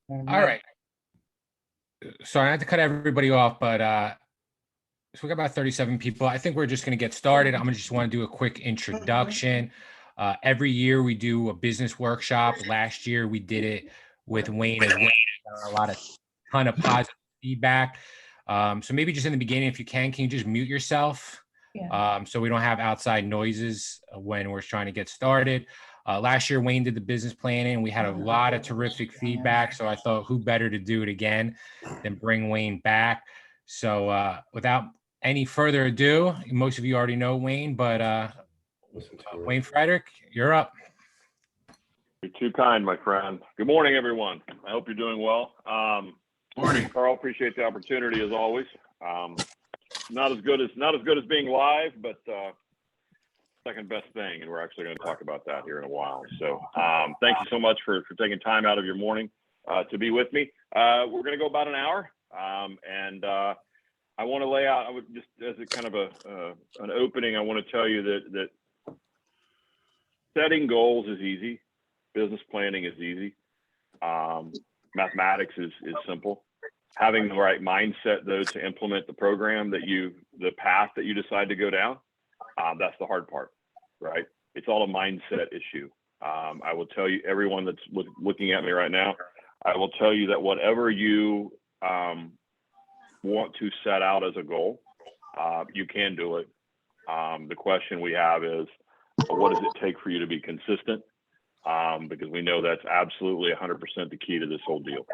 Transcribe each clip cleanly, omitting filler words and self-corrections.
All right. So I had to cut everybody off, but so we got about 37 people. I think we're just going to get started. I'm just want to do a quick introduction. Every year we do a business workshop. Last year we did it with Wayne as well. A ton of positive feedback. So maybe just in the beginning, if you can you just mute yourself? Yeah. So we don't have outside noises when we're trying to get started. Last year, Wayne did the business planning, and we had a lot of terrific feedback. So I thought, who better to do it again than bring Wayne back? So without any further ado, most of you already know Wayne, but Wayne Fredrick, you're up. You're too kind, my friend. Good morning, everyone. I hope you're doing well. Morning, Carl. Appreciate the opportunity as always. Not as good as being live, but second best thing, and we're actually going to talk about that here in a while. So thank you so much for taking time out of your morning to be with me. We're going to go about an hour, and I want to lay out. I would just as a kind of an opening. I want to tell you that setting goals is easy. Business planning is easy. Mathematics is simple. Having the right mindset, though, to implement the program the path that you decide to go down, that's the hard part, right? It's all a mindset issue. I will tell you, everyone that's looking at me right now, I will tell you that whatever you want to set out as a goal, you can do it. The question we have is, what does it take for you to be consistent? Because we know that's absolutely 100% the key to this whole deal.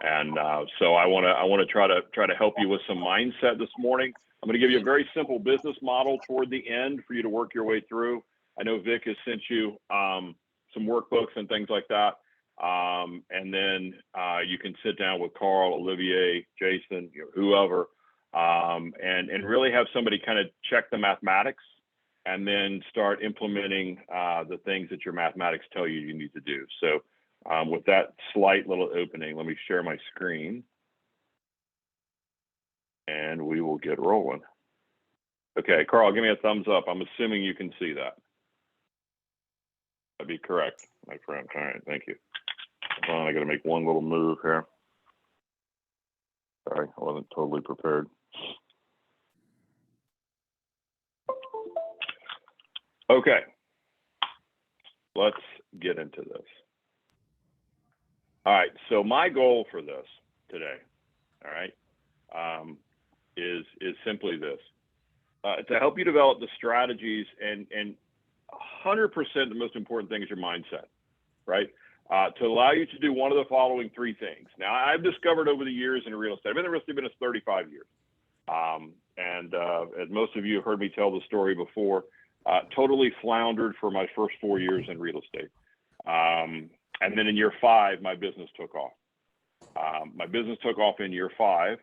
And so I want to try to help you with some mindset this morning. I'm going to give you a very simple business model toward the end for you to work your way through. I know Vic has sent you some workbooks and things like that. And then you can sit down with Carl, Olivier, Jason, whoever, and really have somebody kind of check the mathematics and then start implementing the things that your mathematics tell you need to do. So with that slight little opening, let me share my screen and we will get rolling. Okay, Carl, give me a thumbs up. I'm assuming you can see that. That'd be correct, my friend. All right, thank you. Hold on, I got to make one little move here. Sorry, I wasn't totally prepared. Okay, let's get into this. All right, so my goal for this today, all right, is simply this. To help you develop the strategies and 100% the most important thing is your mindset, right? To allow you to do one of the following three things. Now, I've discovered over the years in real estate, I've been in real estate business 35 years. And as most of you have heard me tell the story before, totally floundered for my first 4 years in real estate. And then in year 5, my business took off. My business took off in year 5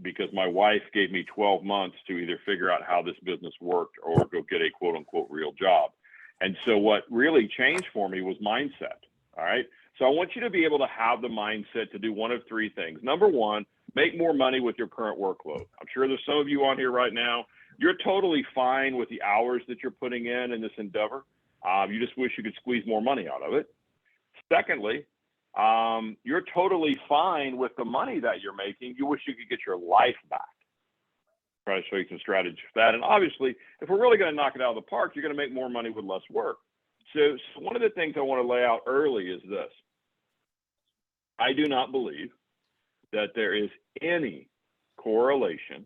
because my wife gave me 12 months to either figure out how this business worked or go get a quote unquote real job. And so what really changed for me was mindset. All right. So I want you to be able to have the mindset to do one of three things. Number one, make more money with your current workload. I'm sure there's some of you on here right now. You're totally fine with the hours that you're putting in this endeavor. You just wish you could squeeze more money out of it. Secondly, you're totally fine with the money that you're making. You wish you could get your life back. Try to show you some strategies for that. And obviously, if we're really going to knock it out of the park, you're going to make more money with less work. So one of the things I want to lay out early is this. I do not believe that there is any correlation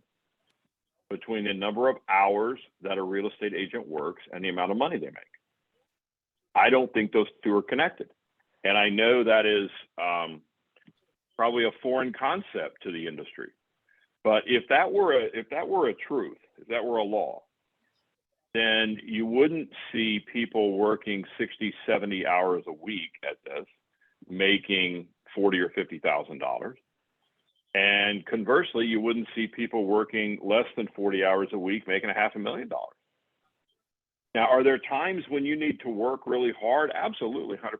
between the number of hours that a real estate agent works and the amount of money they make. I don't think those two are connected. And I know that is probably a foreign concept to the industry. But if that were a truth, if that were a law, then you wouldn't see people working 60, 70 hours a week at this, making $40,000 or $50,000. And conversely, you wouldn't see people working less than 40 hours a week, making $500,000. Now, are there times when you need to work really hard? Absolutely, 100%.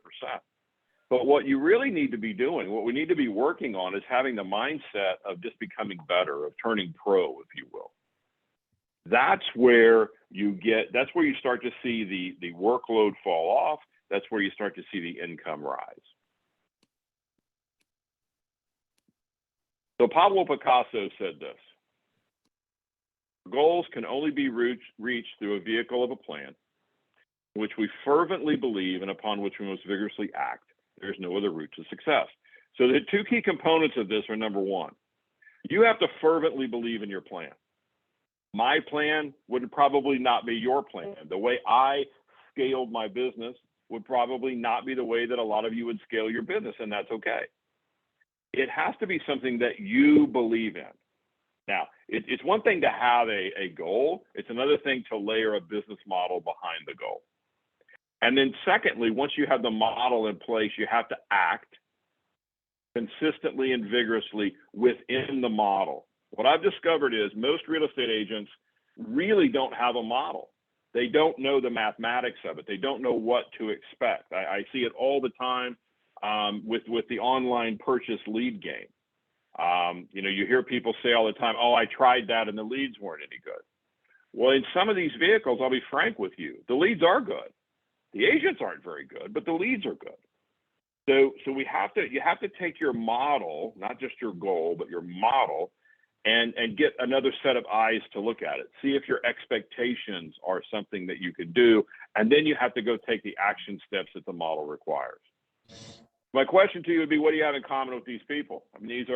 But what you really need to be doing, what we need to be working on is having the mindset of just becoming better, of turning pro, if you will. That's where you start to see the workload fall off. That's where you start to see the income rise. So Pablo Picasso said this: goals can only be reached through a vehicle of a plan, which we fervently believe and upon which we most vigorously act. There's no other route to success. So the two key components of this are, number one, you have to fervently believe in your plan. My plan would probably not be your plan. The way I scaled my business would probably not be the way that a lot of you would scale your business, and that's okay. It has to be something that you believe in. Now, it's one thing to have a goal. It's another thing to layer a business model behind the goal. And then secondly, once you have the model in place, you have to act consistently and vigorously within the model. What I've discovered is most real estate agents really don't have a model. They don't know the mathematics of it. They don't know what to expect. I see it all the time with the online purchase lead game. You hear people say all the time, oh, I tried that and the leads weren't any good. Well, in some of these vehicles, I'll be frank with you, the leads are good. The agents aren't very good, but the leads are good. So you have to take your model, not just your goal, but your model, and get another set of eyes to look at it. See if your expectations are something that you could do, and then you have to go take the action steps that the model requires. My question to you would be, what do you have in common with these people? I mean,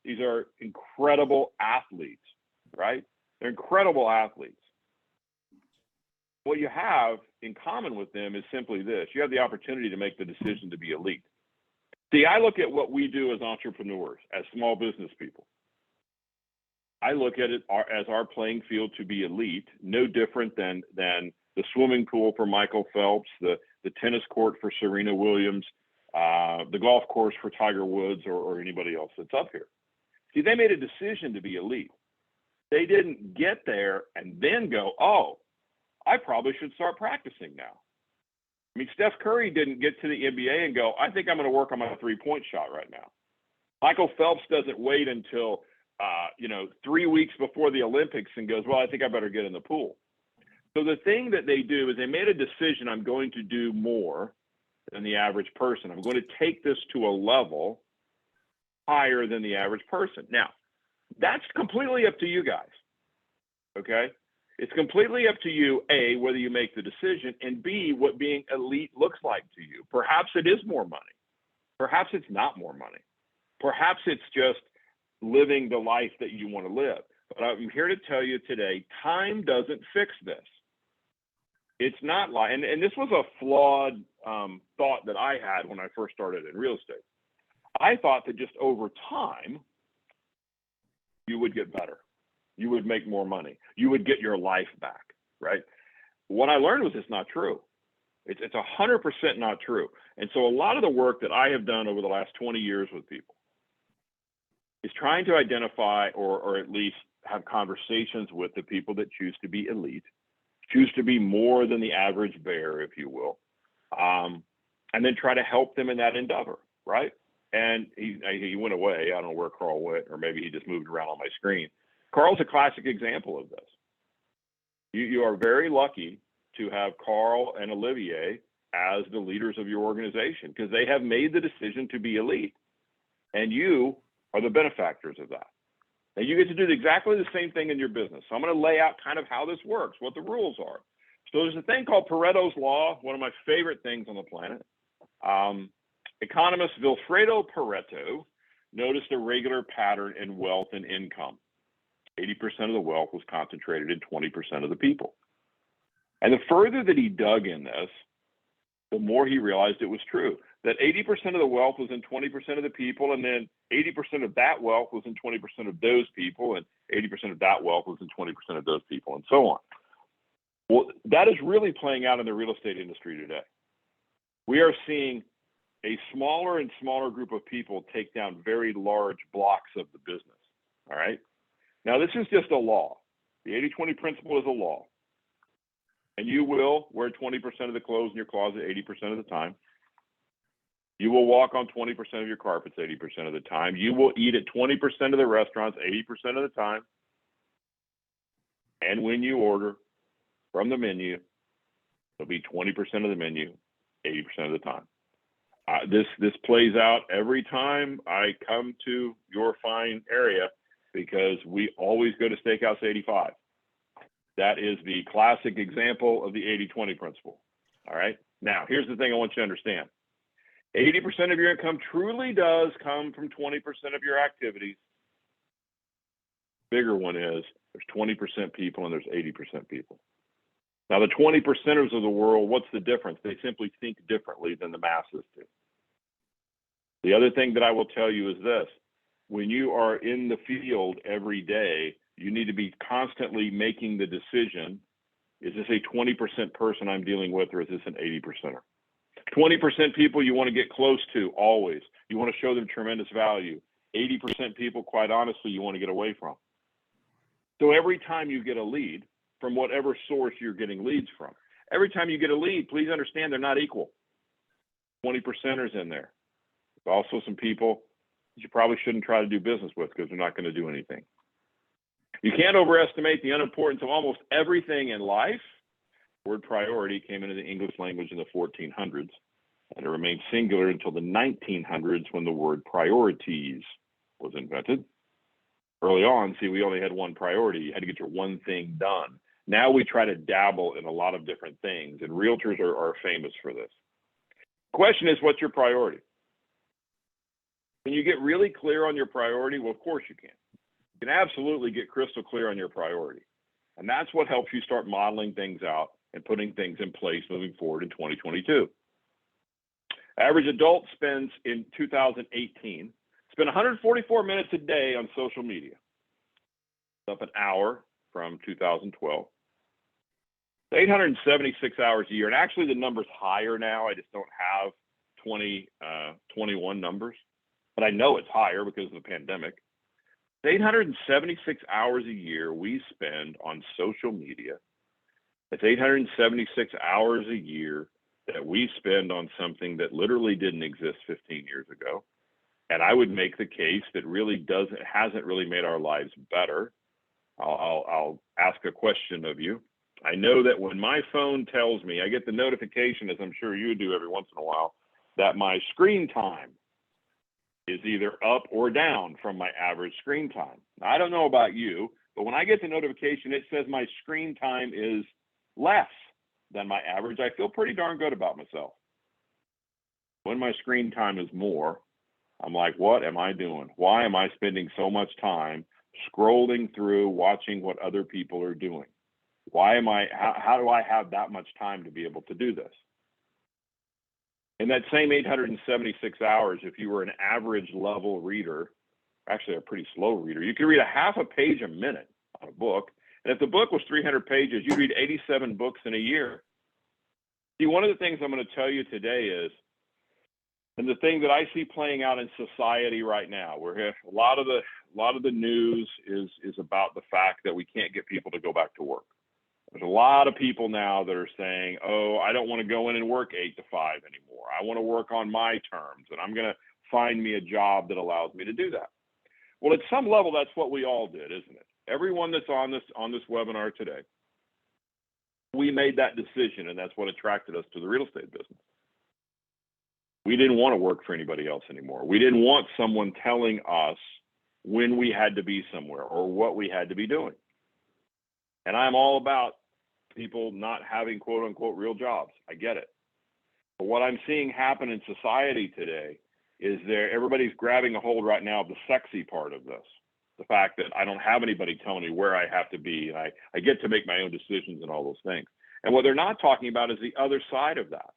these are incredible athletes, right? They're incredible athletes. What you have in common with them is simply this: you have the opportunity to make the decision to be elite. See, I look at what we do as entrepreneurs, as small business people. I look at it as our playing field to be elite, no different than the swimming pool for Michael Phelps, the tennis court for Serena Williams, the golf course for Tiger Woods, or anybody else that's up here. See, they made a decision to be elite. They didn't get there and then go, oh, I probably should start practicing now. I mean, Steph Curry didn't get to the NBA and go, I think I'm going to work on my three-point shot right now. Michael Phelps doesn't wait until 3 weeks before the Olympics and goes, well, I think I better get in the pool. So the thing that they do is they made a decision, I'm going to do more than the average person. I'm going to take this to a level higher than the average person. Now, that's completely up to you guys, okay? It's completely up to you, A, whether you make the decision, and B, what being elite looks like to you. Perhaps it is more money. Perhaps it's not more money. Perhaps it's just living the life that you want to live. But I'm here to tell you today, time doesn't fix this. It's not like, and this was a flawed thought that I had when I first started in real estate. I thought that just over time, you would get better. You would make more money. You would get your life back, right? What I learned was it's not true. It's 100% not true. And so a lot of the work that I have done over the last 20 years with people is trying to identify or at least have conversations with the people that choose to be elite, choose to be more than the average bear, if you will, and then try to help them in that endeavor, right? And he went away. I don't know where Carl went, or maybe he just moved around on my screen. Carl's a classic example of this. You are very lucky to have Carl and Olivier as the leaders of your organization, because they have made the decision to be elite, and you are the benefactors of that. And you get to do exactly the same thing in your business. So I'm going to lay out kind of how this works, what the rules are. So there's a thing called Pareto's Law, one of my favorite things on the planet. Economist Vilfredo Pareto noticed a regular pattern in wealth and income. 80% of the wealth was concentrated in 20% of the people. And the further that he dug in this, the more he realized it was true, that 80% of the wealth was in 20% of the people, and then 80% of that wealth was in 20% of those people, and 80% of that wealth was in 20% of those people, and so on. Well, that is really playing out in the real estate industry today. We are seeing a smaller and smaller group of people take down very large blocks of the business, all right? Now, this is just a law. The 80-20 principle is a law. And you will wear 20% of the clothes in your closet 80% of the time. You will walk on 20% of your carpets 80% of the time. You will eat at 20% of the restaurants 80% of the time. And when you order from the menu, it'll be 20% of the menu 80% of the time. This plays out every time I come to your fine area, because we always go to Steakhouse 85. That is the classic example of the 80-20 principle. All right. Now, here's the thing I want you to understand. 80% of your income truly does come from 20% of your activities. Bigger one is there's 20% people and there's 80% people. Now, the 20%ers of the world, what's the difference? They simply think differently than the masses do. The other thing that I will tell you is this. When you are in the field every day, you need to be constantly making the decision, is this a 20% person I'm dealing with, or is this an 80%er? 20% people you want to get close to always. You want to show them tremendous value. 80% people, quite honestly, you want to get away from. So every time you get a lead, from whatever source you're getting leads from, every time you get a lead, please understand they're not equal. 20%ers in there. There's also some people that you probably shouldn't try to do business with because they're not going to do anything. You can't overestimate the unimportance of almost everything in life. The word priority came into the English language in the 1400s, and it remained singular until the 1900s when the word priorities was invented. Early on, see, we only had one priority. You had to get your one thing done. Now we try to dabble in a lot of different things, and realtors are famous for this. The question is, what's your priority? Can you get really clear on your priority? Well, of course you can. You can absolutely get crystal clear on your priority. And that's what helps you start modeling things out and putting things in place moving forward in 2022. Average adult spends in 2018, spend 144 minutes a day on social media. It's up an hour from 2012. 876 hours a year. And actually the number's higher now. I just don't have 2021 numbers, but I know it's higher because of the pandemic. 876 hours a year we spend on social media. It's 876 hours a year that we spend on something that literally didn't exist 15 years ago. And I would make the case that really hasn't really made our lives better. I'll ask a question of you. I know that when my phone tells me, I get the notification, as I'm sure you do every once in a while, that my screen time is either up or down from my average screen time. Now, I don't know about you, but when I get the notification, it says my screen time is less than my average, I feel pretty darn good about myself. When my screen time is more, I'm like, what am I doing? Why am I spending so much time scrolling through, watching what other people are doing? How do I have that much time to be able to do this? In that same 876 hours, if you were an average level reader, actually a pretty slow reader, you could read a half a page a minute on a book. And if the book was 300 pages, you'd read 87 books in a year. See, one of the things I'm going to tell you today is, and the thing that I see playing out in society right now, where a lot of the news is about the fact that we can't get people to go back to work. There's a lot of people now that are saying, oh, I don't want to go in and work 8 to 5 anymore. I want to work on my terms, and I'm going to find me a job that allows me to do that. Well, at some level, that's what we all did, isn't it? Everyone that's on this webinar today, we made that decision, and that's what attracted us to the real estate business. We didn't want to work for anybody else anymore. We didn't want someone telling us when we had to be somewhere or what we had to be doing. And I'm all about people not having quote unquote real jobs. I get it. But what I'm seeing happen in society today is everybody's grabbing a hold right now of the sexy part of this. The fact that I don't have anybody telling me where I have to be, and I get to make my own decisions and all those things. And what they're not talking about is the other side of that.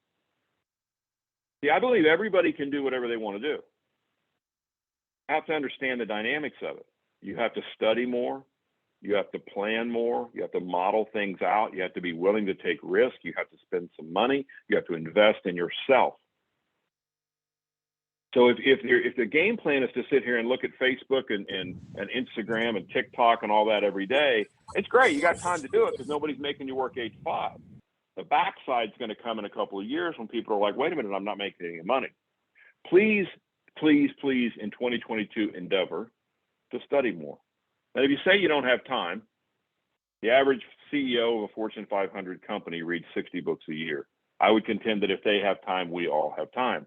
See, I believe everybody can do whatever they want to do. You have to understand the dynamics of it. You have to study more. You have to plan more. You have to model things out. You have to be willing to take risks. You have to spend some money. You have to invest in yourself. So if the game plan is to sit here and look at Facebook and Instagram and TikTok and all that every day, it's great. You got time to do it because nobody's making you work 8 to 5. The backside's going to come in a couple of years when people are like, wait a minute, I'm not making any money. Please, please, please, in 2022, endeavor to study more. And if you say you don't have time, the average CEO of a Fortune 500 company reads 60 books a year. I would contend that if they have time, we all have time.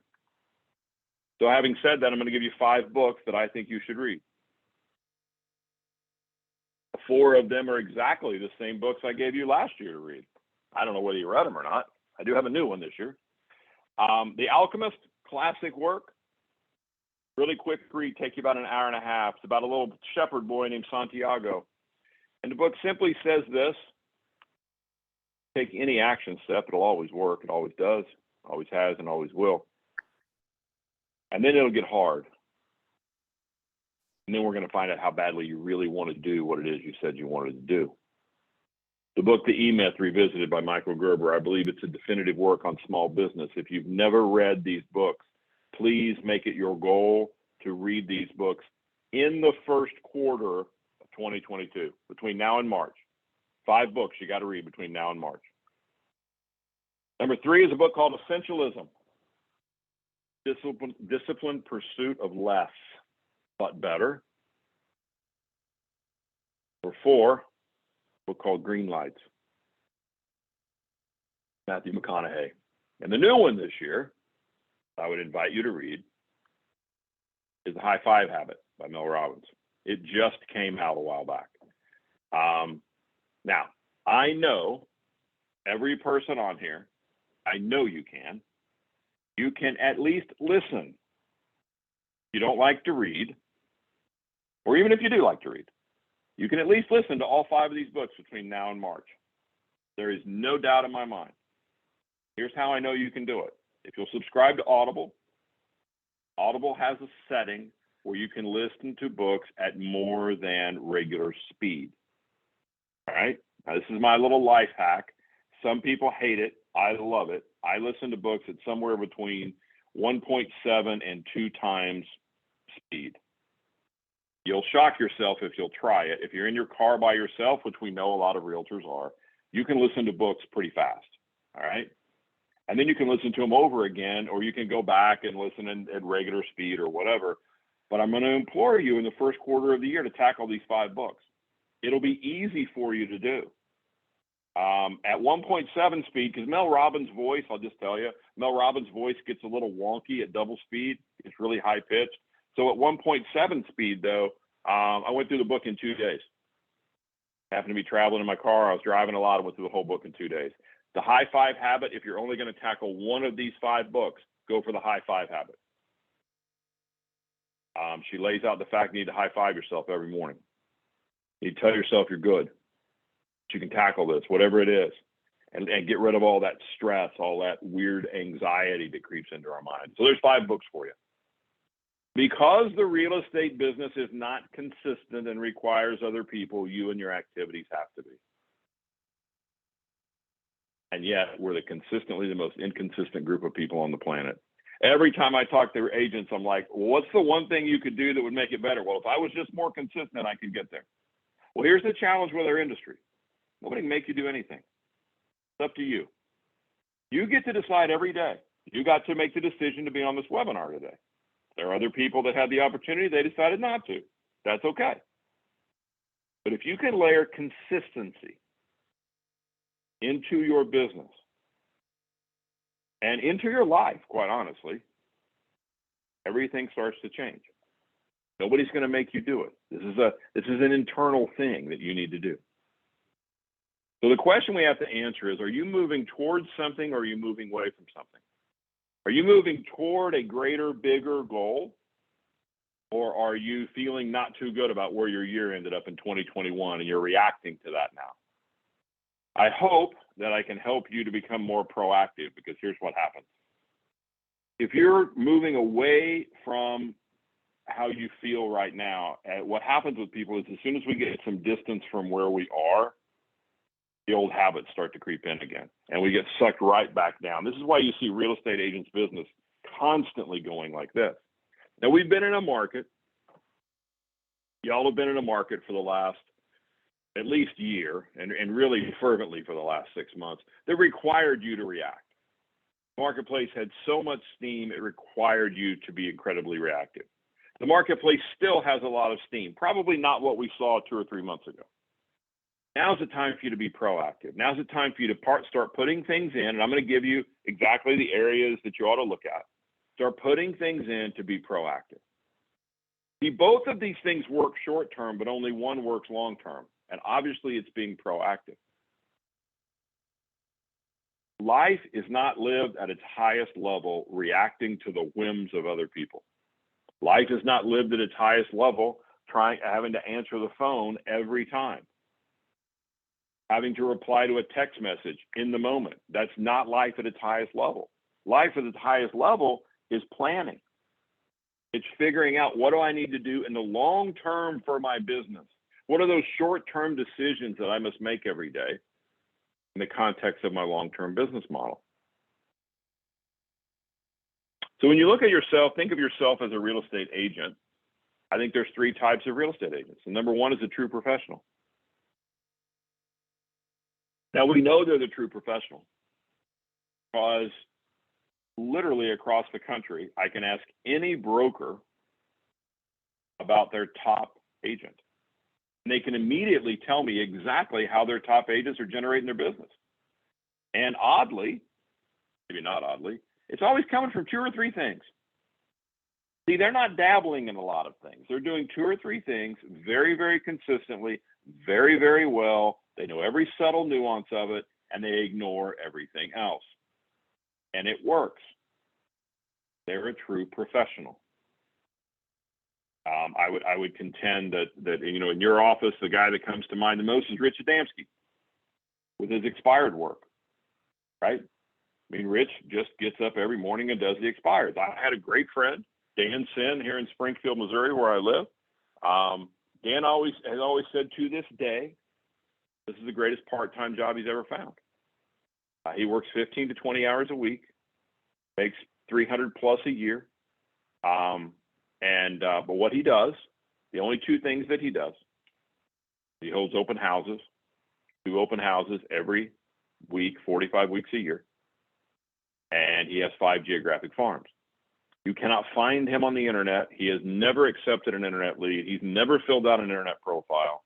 So having said that, I'm going to give you 5 books that I think you should read. 4 of them are exactly the same books I gave you last year to read. I don't know whether you read them or not. I do have a new one this year. The Alchemist, classic work. Really quick read, take you about an hour and a half. It's about a little shepherd boy named Santiago. And the book simply says this: take any action step, it'll always work. It always does, always has, and always will. And then it'll get hard. And then we're going to find out how badly you really want to do what it is you said you wanted to do. The book, The E-Myth, Revisited by Michael Gerber, I believe it's a definitive work on small business. If you've never read these books, please make it your goal to read these books in the first quarter of 2022, between now and March. 5 books you got to read between now and March. Number 3 is a book called Essentialism. Disciplined Pursuit of Less, but Better. Number 4, a book called Green Lights. Matthew McConaughey. And the new one this year, I would invite you to read, is The High Five Habit by Mel Robbins. It just came out a while back. Now, I know every person on here, I know you can at least listen. You don't like to read, or even if you do like to read, you can at least listen to all 5 of these books between now and March. There is no doubt in my mind. Here's how I know you can do it. If you'll subscribe to Audible, Audible has a setting where you can listen to books at more than regular speed. All right? Now, this is my little life hack. Some people hate it. I love it. I listen to books at somewhere between 1.7 and 2 times speed. You'll shock yourself if you'll try it. If you're in your car by yourself, which we know a lot of realtors are, you can listen to books pretty fast. All right? And then you can listen to them over again, or you can go back and listen at regular speed or whatever. But I'm going to implore you in the first quarter of the year to tackle these 5 books. It'll be easy for you to do. At 1.7 speed, because Mel Robbins' voice, I'll just tell you, Mel Robbins' voice gets a little wonky at double speed. It's really high pitched. So at 1.7 speed, though, I went through the book in 2 days. Happened to be traveling in my car. I was driving a lot. I went through the whole book in 2 days. The High Five Habit, if you're only going to tackle one of these 5 books, go for the High Five Habit. She lays out the fact you need to high five yourself every morning. You tell yourself you're good. You can tackle this, whatever it is, and get rid of all that stress, all that weird anxiety that creeps into our mind. So there's 5 books for you. Because the real estate business is not consistent and requires other people, you and your activities have to be. And yet we're consistently the most inconsistent group of people on the planet. Every time I talk to agents, I'm like, well, what's the one thing you could do that would make it better? Well, if I was just more consistent, I could get there. Well, here's the challenge with our industry. Nobody can make you do anything. It's up to you. You get to decide every day. You got to make the decision to be on this webinar today. There are other people that had the opportunity. They decided not to. That's okay. But if you can layer consistency into your business and into your life, quite honestly, everything starts to change. Nobody's going to make you do it. This is an internal thing that you need to do. So the question we have to answer is, are you moving towards something, or are you moving away from something? Are you moving toward a greater, bigger goal? Or are you feeling not too good about where your year ended up in 2021 and you're reacting to that now? I hope that I can help you to become more proactive, because here's what happens. If you're moving away from how you feel right now, what happens with people is as soon as we get some distance from where we are, the old habits start to creep in again, and we get sucked right back down. This is why you see real estate agents' business constantly going like this. Now, we've been in a market, y'all have been in a market for the last at least year, and really fervently for the last 6 months, that required you to react. The marketplace had so much steam, it required you to be incredibly reactive. The marketplace still has a lot of steam, probably not what we saw 2 or 3 months ago. Now's the time for you to be proactive. Now's the time for you to start putting things in, and I'm going to give you exactly the areas that you ought to look at. Start putting things in to be proactive. See, both of these things work short term, but only one works long term. And obviously it's being proactive. Life is not lived at its highest level reacting to the whims of other people. Life is not lived at its highest level having to answer the phone every time, having to reply to a text message in the moment. That's not life at its highest level. Life at its highest level is planning. It's figuring out, what do I need to do in the long term for my business? What are those short-term decisions that I must make every day in the context of my long-term business model? So when you look at yourself, think of yourself as a real estate agent. I think there's 3 types of real estate agents. And number 1 is a true professional. Now, we know they're the true professional because literally across the country, I can ask any broker about their top agent. And they can immediately tell me exactly how their top agents are generating their business. And oddly, maybe not oddly, it's always coming from 2 or 3 things. See, they're not dabbling in a lot of things. They're doing 2 or 3 things very, very consistently, very, very well. They know every subtle nuance of it, and they ignore everything else. And it works. They're a true professional. I would contend that in your office, the guy that comes to mind the most is Rich Adamski with his expired work, right? I mean, Rich just gets up every morning and does the expireds. I had a great friend, Dan Sin, here in Springfield, Missouri, where I live. Dan has always said to this day, this is the greatest part-time job he's ever found. He works 15 to 20 hours a week, makes 300 plus a year. But what he does, the only 2 things that he does, he holds open houses, 2 open houses every week, 45 weeks a year. And he has 5 geographic farms. You cannot find him on the internet. He has never accepted an internet lead. He's never filled out an internet profile.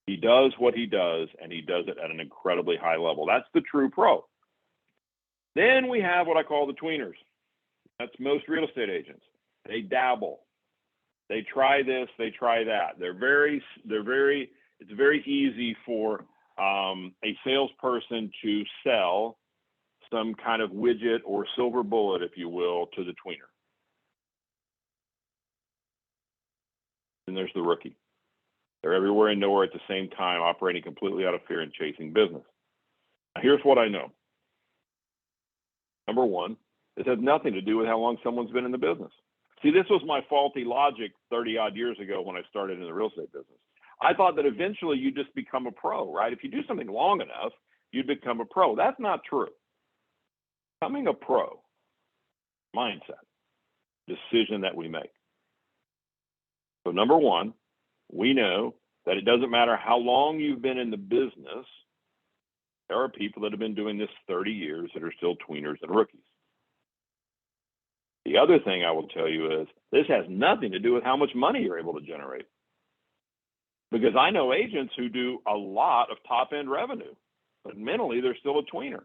He does what he does, and he does it at an incredibly high level. That's the true pro. Then we have what I call the tweeners. That's most real estate agents. They dabble. They try this, they try that. It's very easy for a salesperson to sell some kind of widget or silver bullet, if you will, to the tweener. And there's the rookie. They're everywhere and nowhere at the same time, operating completely out of fear and chasing business. Now, here's what I know. Number 1, this has nothing to do with how long someone's been in the business. See, this was my faulty logic 30 odd years ago when I started in the real estate business. I thought that eventually you just become a pro, right? If you do something long enough, you'd become a pro. That's not true. Becoming a pro, mindset, decision that we make. So number 1, we know that it doesn't matter how long you've been in the business. There are people that have been doing this 30 years that are still tweeners and rookies. The other thing I will tell you is this has nothing to do with how much money you're able to generate. Because I know agents who do a lot of top-end revenue, but mentally they're still a tweener,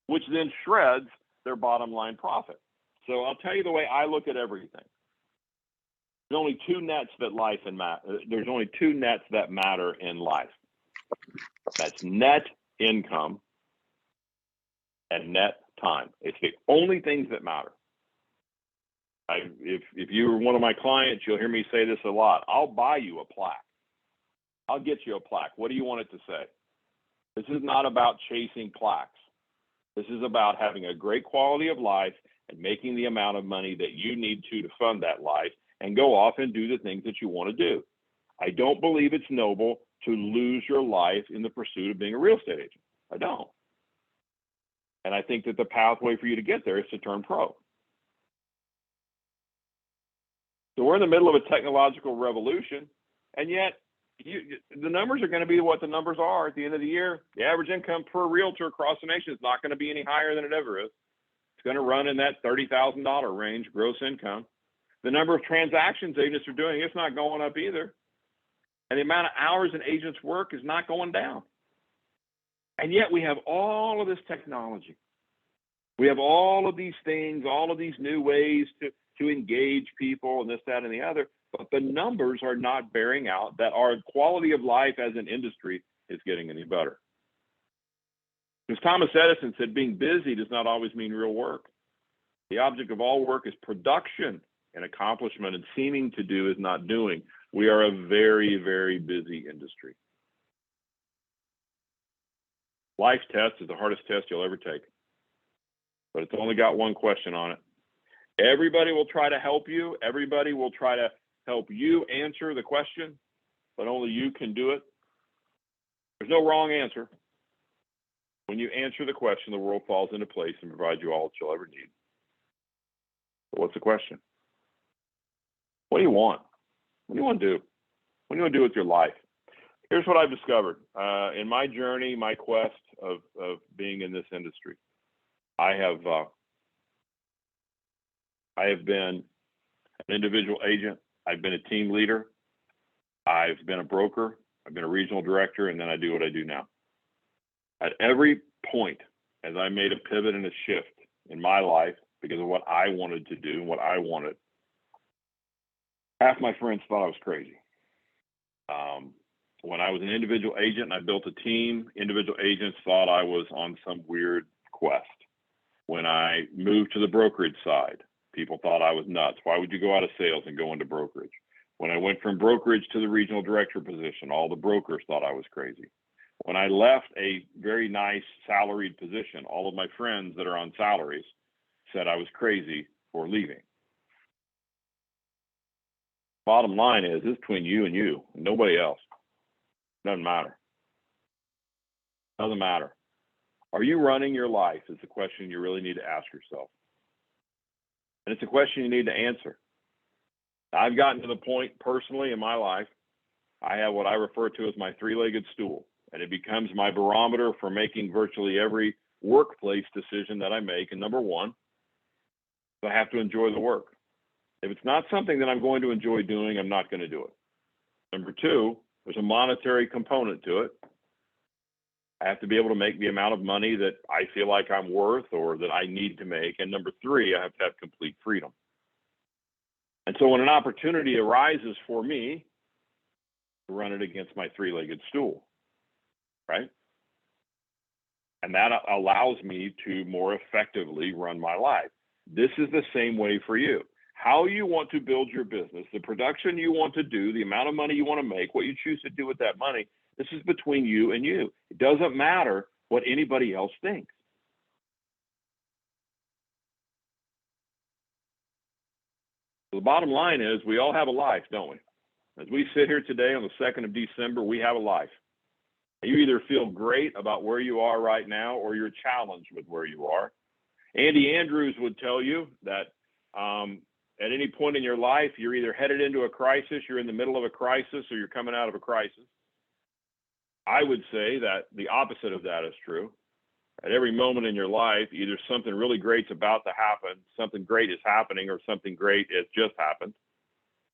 which then shreds their bottom line profit. So I'll tell you the way I look at everything. There's only 2 nets There's only 2 nets that matter in life. That's net income and net time. It's the only things that matter. If you were one of my clients, you'll hear me say this a lot. I'll buy you a plaque. I'll get you a plaque. What do you want it to say? This is not about chasing plaques. This is about having a great quality of life and making the amount of money that you need to fund that life and go off and do the things that you want to do. I don't believe it's noble to lose your life in the pursuit of being a real estate agent. I don't. And I think that the pathway for you to get there is to turn pro. So we're in the middle of a technological revolution, and yet the numbers are going to be what the numbers are at the end of the year. The average income per realtor across the nation is not going to be any higher than it ever is. It's going to run in that $30,000 range, gross income. The number of transactions agents are doing, it's not going up either. And the amount of hours an agent's work is not going down. And yet we have all of this technology. We have all of these things, all of these new ways to engage people and this, that, and the other, but the numbers are not bearing out that our quality of life as an industry is getting any better. Because Thomas Edison said being busy does not always mean real work. The object of all work is production and accomplishment, and seeming to do is not doing. We are a very, very busy industry. Life test is the hardest test you'll ever take, but it's only got one question on it. Everybody will try to help you. Everybody will try to help you answer the question, but only you can do it. There's no wrong answer. When you answer the question, the world falls into place and provides you all that you'll ever need. But what's the question? What do you want? What do you want to do? What do you want to do with your life? Here's what I've discovered in my journey, my quest of being in this industry. I have been an individual agent. I've been a team leader. I've been a broker. I've been a regional director, and then I do what I do now. At every point, as I made a pivot and a shift in my life because of what I wanted to do and what I wanted, half my friends thought I was crazy. When I was an individual agent and I built a team, individual agents thought I was on some weird quest. When I moved to the brokerage side, people thought I was nuts. Why would you go out of sales and go into brokerage? When I went from brokerage to the regional director position, all the brokers thought I was crazy. When I left a very nice salaried position, all of my friends that are on salaries said I was crazy for leaving. Bottom line is, it's between you and you, nobody else. Doesn't matter. Doesn't matter. Are you running your life is the question you really need to ask yourself. And it's a question you need to answer. I've gotten to the point personally in my life, I have what I refer to as my three-legged stool, and it becomes my barometer for making virtually every workplace decision that I make. And number one, I have to enjoy the work. If it's not something that I'm going to enjoy doing, I'm not going to do it. Number two, there's a monetary component to it. I have to be able to make the amount of money that I feel like I'm worth or that I need to make. And number three, I have to have complete freedom. And so when an opportunity arises for me, to run it against my three-legged stool, right? And that allows me to more effectively run my life. This is the same way for you. How you want to build your business, the production you want to do, the amount of money you want to make, what you choose to do with that money, this is between you and you. It doesn't matter what anybody else thinks. So the bottom line is we all have a life, don't we? As we sit here today on the 2nd of December, we have a life. You either feel great about where you are right now or you're challenged with where you are. Andy Andrews would tell you that at any point in your life, you're either headed into a crisis, you're in the middle of a crisis, or you're coming out of a crisis. I would say that the opposite of that is true. At every moment in your life, either something really great's about to happen, something great is happening, or something great has just happened.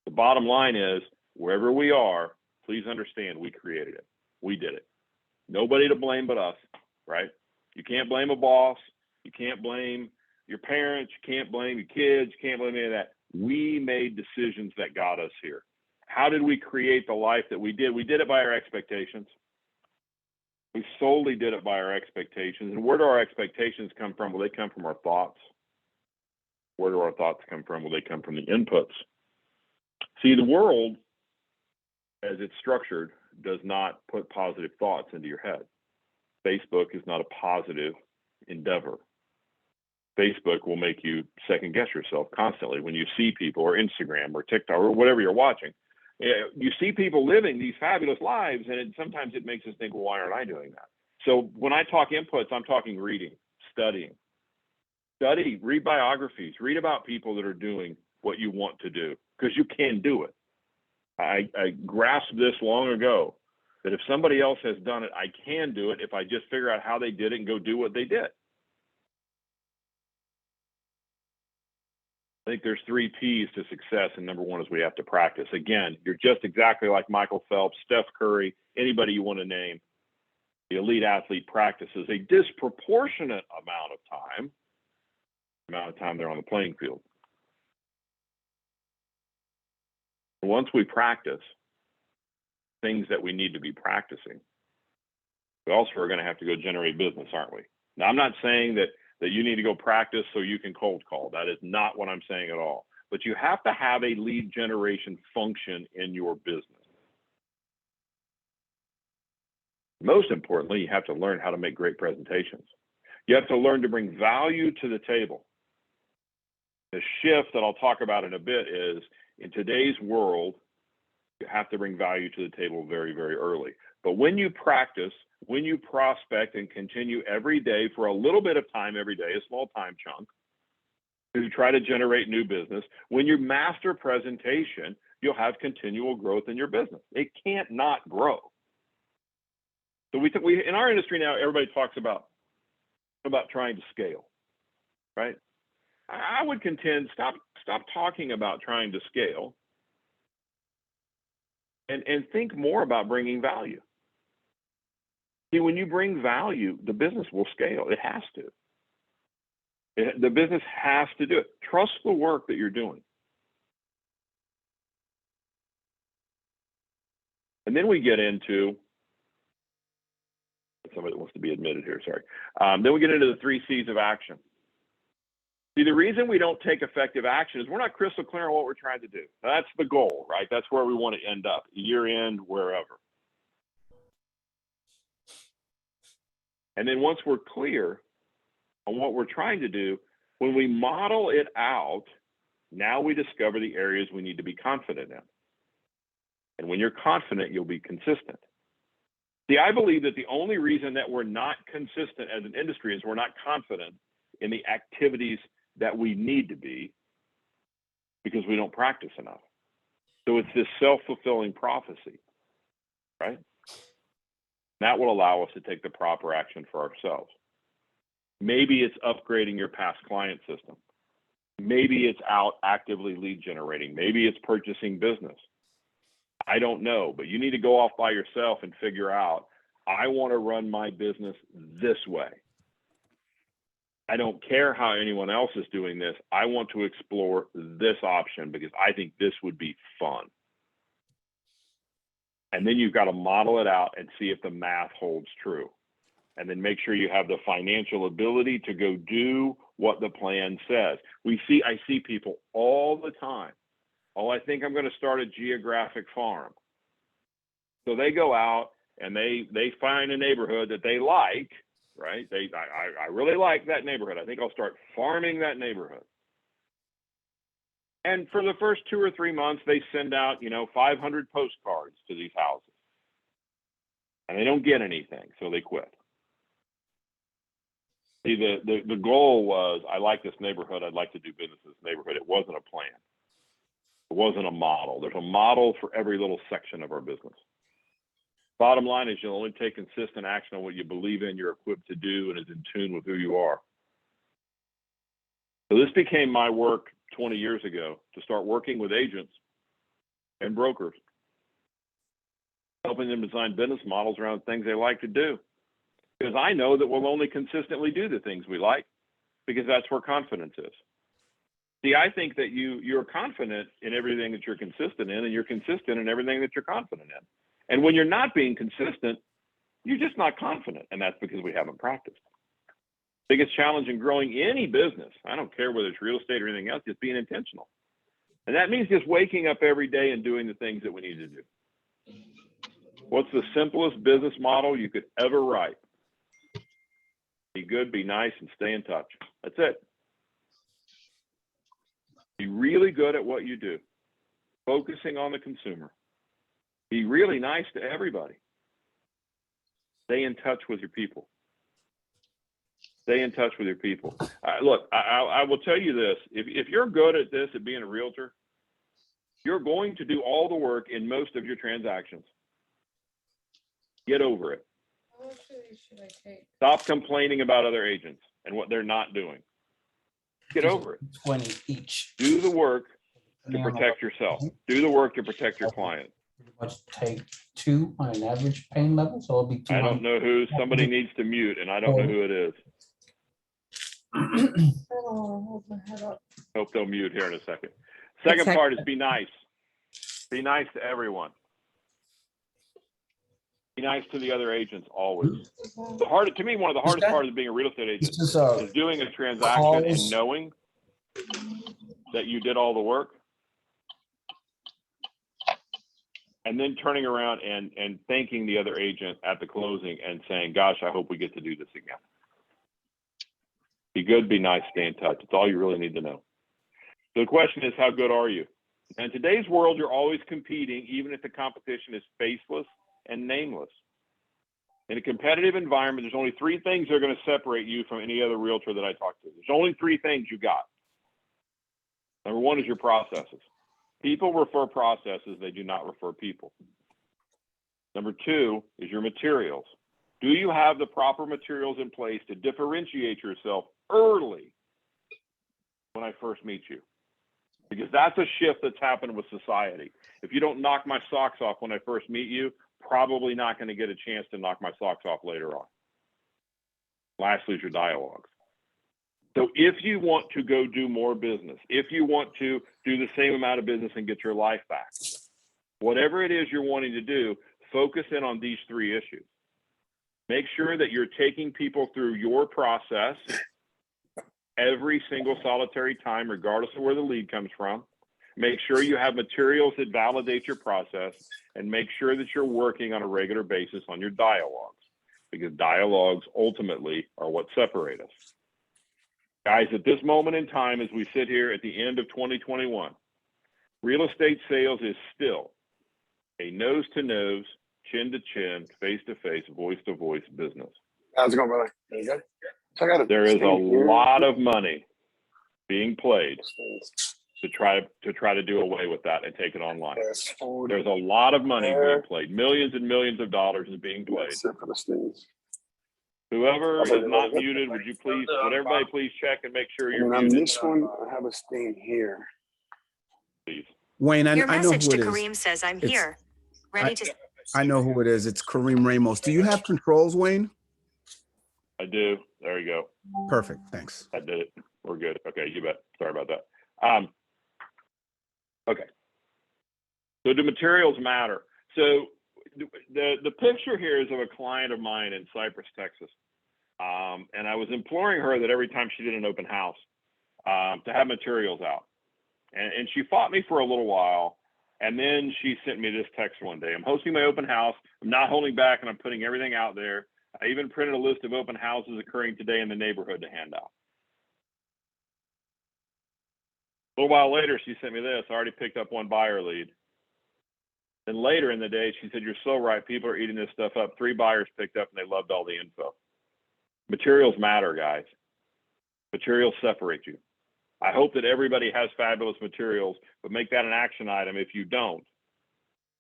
The bottom line is, wherever we are, please understand we created it. We did it. Nobody to blame but us, right? You can't blame a boss. You can't blame your parents. You can't blame your kids. You can't blame any of that. We made decisions that got us here. How did we create the life that we did? We did it by our expectations. We solely did it by our expectations. And where do our expectations come from? Well, they come from our thoughts. Where do our thoughts come from? Well, they come from the inputs. See, the world, as it's structured, does not put positive thoughts into your head. Facebook is not a positive endeavor. Facebook will make you second guess yourself constantly when you see people, or Instagram or TikTok or whatever you're watching. You see people living these fabulous lives, and sometimes it makes us think, well, why aren't I doing that? So when I talk inputs, I'm talking reading, studying. Study, read biographies, read about people that are doing what you want to do, because you can do it. I grasped this long ago, that if somebody else has done it, I can do it if I just figure out how they did it and go do what they did. I think there's 3 P's to success, and number one is we have to practice. Again, you're just exactly like Michael Phelps, Steph Curry, anybody you want to name. The elite athlete practices a disproportionate amount of time amount of time they're on the playing field. Once we practice things that we need to be practicing, we also are going to have to go generate business, aren't we? Now, I'm not saying that you need to go practice so you can cold call. That is not what I'm saying at all. But you have to have a lead generation function in your business. Most importantly, you have to learn how to make great presentations. You have to learn to bring value to the table. The shift that I'll talk about in a bit is, in today's world, you have to bring value to the table very, very early. But when you practice, when you prospect and continue every day for a little bit of time every day, a small time chunk, to try to generate new business, when you master presentation, you'll have continual growth in your business. It can't not grow. So we in our industry now, everybody talks about trying to scale, right? I would contend, stop talking about trying to scale and think more about bringing value. See, when you bring value, the business will scale. It has to. The business has to do it. Trust the work that you're doing. And then we get into, somebody that wants to be admitted here, sorry. Then we get into the 3 C's of action. See, the reason we don't take effective action is we're not crystal clear on what we're trying to do. That's the goal, right? That's where we want to end up, year end, wherever. And then once we're clear on what we're trying to do, when we model it out, now we discover the areas we need to be confident in. And when you're confident, you'll be consistent. See, I believe that the only reason that we're not consistent as an industry is we're not confident in the activities that we need to be because we don't practice enough. So it's this self-fulfilling prophecy, right? That will allow us to take the proper action for ourselves. Maybe it's upgrading your past client system. Maybe it's out actively lead generating. Maybe it's purchasing business. I don't know, but you need to go off by yourself and figure out, I want to run my business this way. I don't care how anyone else is doing this. I want to explore this option because I think this would be fun. And then you've got to model it out and see if the math holds true. And then make sure you have the financial ability to go do what the plan says. I see people all the time. Oh, I think I'm going to start a geographic farm. So they go out and they find a neighborhood that they like, right? I really like that neighborhood. I think I'll start farming that neighborhood. And for the first 2 or 3 months, they send out, 500 postcards to these houses. And they don't get anything, so they quit. See, the goal was, I like this neighborhood. I'd like to do business in this neighborhood. It wasn't a plan. It wasn't a model. There's a model for every little section of our business. Bottom line is you'll only take consistent action on what you believe in, you're equipped to do, and is in tune with who you are. So this became my work 20 years ago, to start working with agents and brokers, helping them design business models around things they like to do. Because I know that we'll only consistently do the things we like, because that's where confidence is. See, I think that you're confident in everything that you're consistent in, and you're consistent in everything that you're confident in. And when you're not being consistent, you're just not confident, and that's because we haven't practiced. Biggest challenge in growing any business, I don't care whether it's real estate or anything else, is being intentional. And that means just waking up every day and doing the things that we need to do. What's the simplest business model you could ever write? Be good, be nice, and stay in touch. That's it. Be really good at what you do, focusing on the consumer. Be really nice to everybody. Stay in touch with your people. Stay in touch with your people. Look, I will tell you this. If you're good at this, at being a realtor, you're going to do all the work in most of your transactions. Get over it. How much should I take? Stop complaining about other agents and what they're not doing. Get over it. 20 each. Do the work to protect yourself. Do the work to protect your client. Pretty much take 2 on an average pain level, so it'll be 200. I don't know who. Somebody needs to mute, and I don't know who it is. I don't wanna hold my head up. Hope they'll mute here in a second. Second part is be nice. Be nice to everyone. Be nice to the other agents always. To me, one of the hardest parts of being a real estate agent is doing a transaction and knowing that you did all the work, and then turning around and thanking the other agent at the closing and saying, gosh, I hope we get to do this again. Be good, be nice, stay in touch. It's all you really need to know. So the question is, how good are you? In today's world, you're always competing, even if the competition is faceless and nameless. In a competitive environment, there's only three things that are going to separate you from any other realtor that I talk to. There's only three things you got. Number one is your processes. People refer processes, they do not refer people. Number two is your materials. Do you have the proper materials in place to differentiate yourself early when I first meet you? Because that's a shift that's happened with society. If you don't knock my socks off when I first meet you, probably not going to get a chance to knock my socks off later on. Lastly is your dialogues. So if you want to go do more business, if you want to do the same amount of business and get your life back, whatever it is you're wanting to do, focus in on these three issues. Make sure that you're taking people through your process every single solitary time, regardless of where the lead comes from. Make sure you have materials that validate your process, and make sure that you're working on a regular basis on your dialogues, because dialogues ultimately are what separate us. Guys, at this moment in time, as we sit here at the end of 2021, real estate sales is still a nose-to-nose, chin-to-chin, face-to-face, voice-to-voice business. How's it going, brother? You good? So I got there is a lot of money being played to try to do away with that and take it online. There's a lot of money being played. Millions and millions of dollars is being played. Whoever is not muted, would everybody please check and make sure you're muted? On this one, I have a stain here. Please. Wayne, Your I know message who to it is. Kareem says, I'm here, ready to. I know who it is. It's Kareem Ramos. Do you have controls, Wayne? I do. There you go. Perfect. Thanks. I did it. We're good. Okay, you bet. Sorry about that. Okay. So do materials matter? So the picture here is of a client of mine in Cypress, Texas. And I was imploring her that every time she did an open house, to have materials out. And she fought me for a little while. And then she sent me this text one day. I'm hosting my open house. I'm not holding back, and I'm putting everything out there. I even printed a list of open houses occurring today in the neighborhood to hand out. A little while later, she sent me this. I already picked up one buyer lead. Then later in the day, she said, you're so right. People are eating this stuff up. 3 buyers picked up, and they loved all the info. Materials matter, guys. Materials separate you. I hope that everybody has fabulous materials, but make that an action item. If you don't,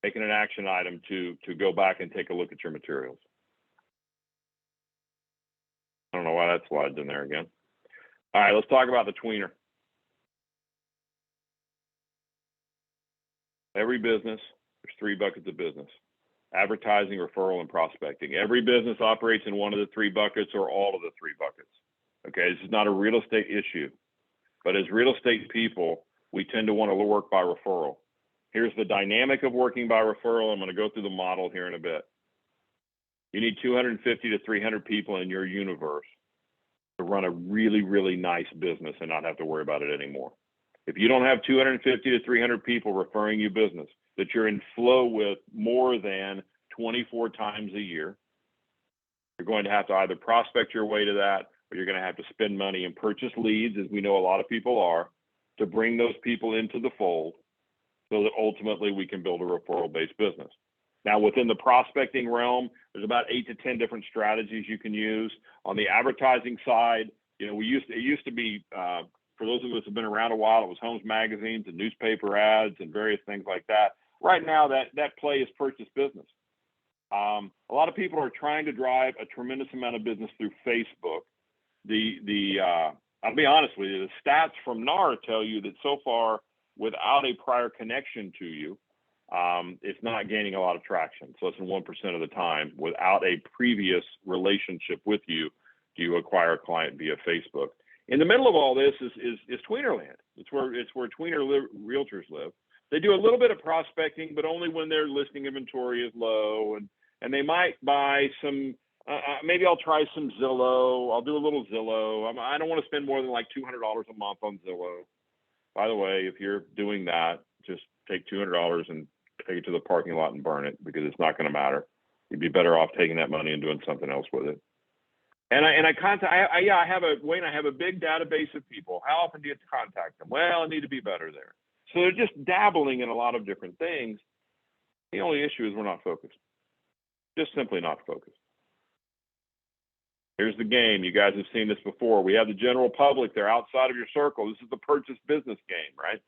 make it an action item to go back and take a look at your materials. I don't know why that slides in there again. All right, let's talk about the tweener. Every business, there's 3 buckets of business: advertising, referral, and prospecting. Every business operates in one of the 3 buckets or all of the 3 buckets. Okay, this is not a real estate issue, but as real estate people, we tend to want to work by referral. Here's the dynamic of working by referral. I'm going to go through the model here in a bit. You need 250 to 300 people in your universe to run a really, really nice business and not have to worry about it anymore. If you don't have 250 to 300 people referring you business that you're in flow with more than 24 times a year, you're going to have to either prospect your way to that, or you're going to have to spend money and purchase leads, as we know a lot of people are, to bring those people into the fold so that ultimately we can build a referral-based business. Now, within the prospecting realm, there's about 8 to 10 different strategies you can use. On the advertising side, you know, it used to be, for those of us who've been around a while, it was homes magazines and newspaper ads and various things like that. Right now, that play is purchase business. A lot of people are trying to drive a tremendous amount of business through Facebook. I'll be honest with you, the stats from NAR tell you that so far, without a prior connection to you, it's not gaining a lot of traction. So less than 1% of the time, without a previous relationship with you, do you acquire a client via Facebook. In the middle of all this is tweenerland. It's where tweener realtors live. They do a little bit of prospecting, but only when their listing inventory is low, and they might buy some. Maybe I'll try some Zillow. I'll do a little Zillow. I don't want to spend more than like $200 a month on Zillow. By the way, if you're doing that, just take $200 and take it to the parking lot and burn it, because it's not going to matter. You'd be better off taking that money and doing something else with it. And I have a big database of people. How often do you contact them? Well, I need to be better there. So they're just dabbling in a lot of different things. The only issue is we're not focused. Just simply not focused. Here's the game. You guys have seen this before. We have the general public. They're outside of your circle. This is the purchase business game, right?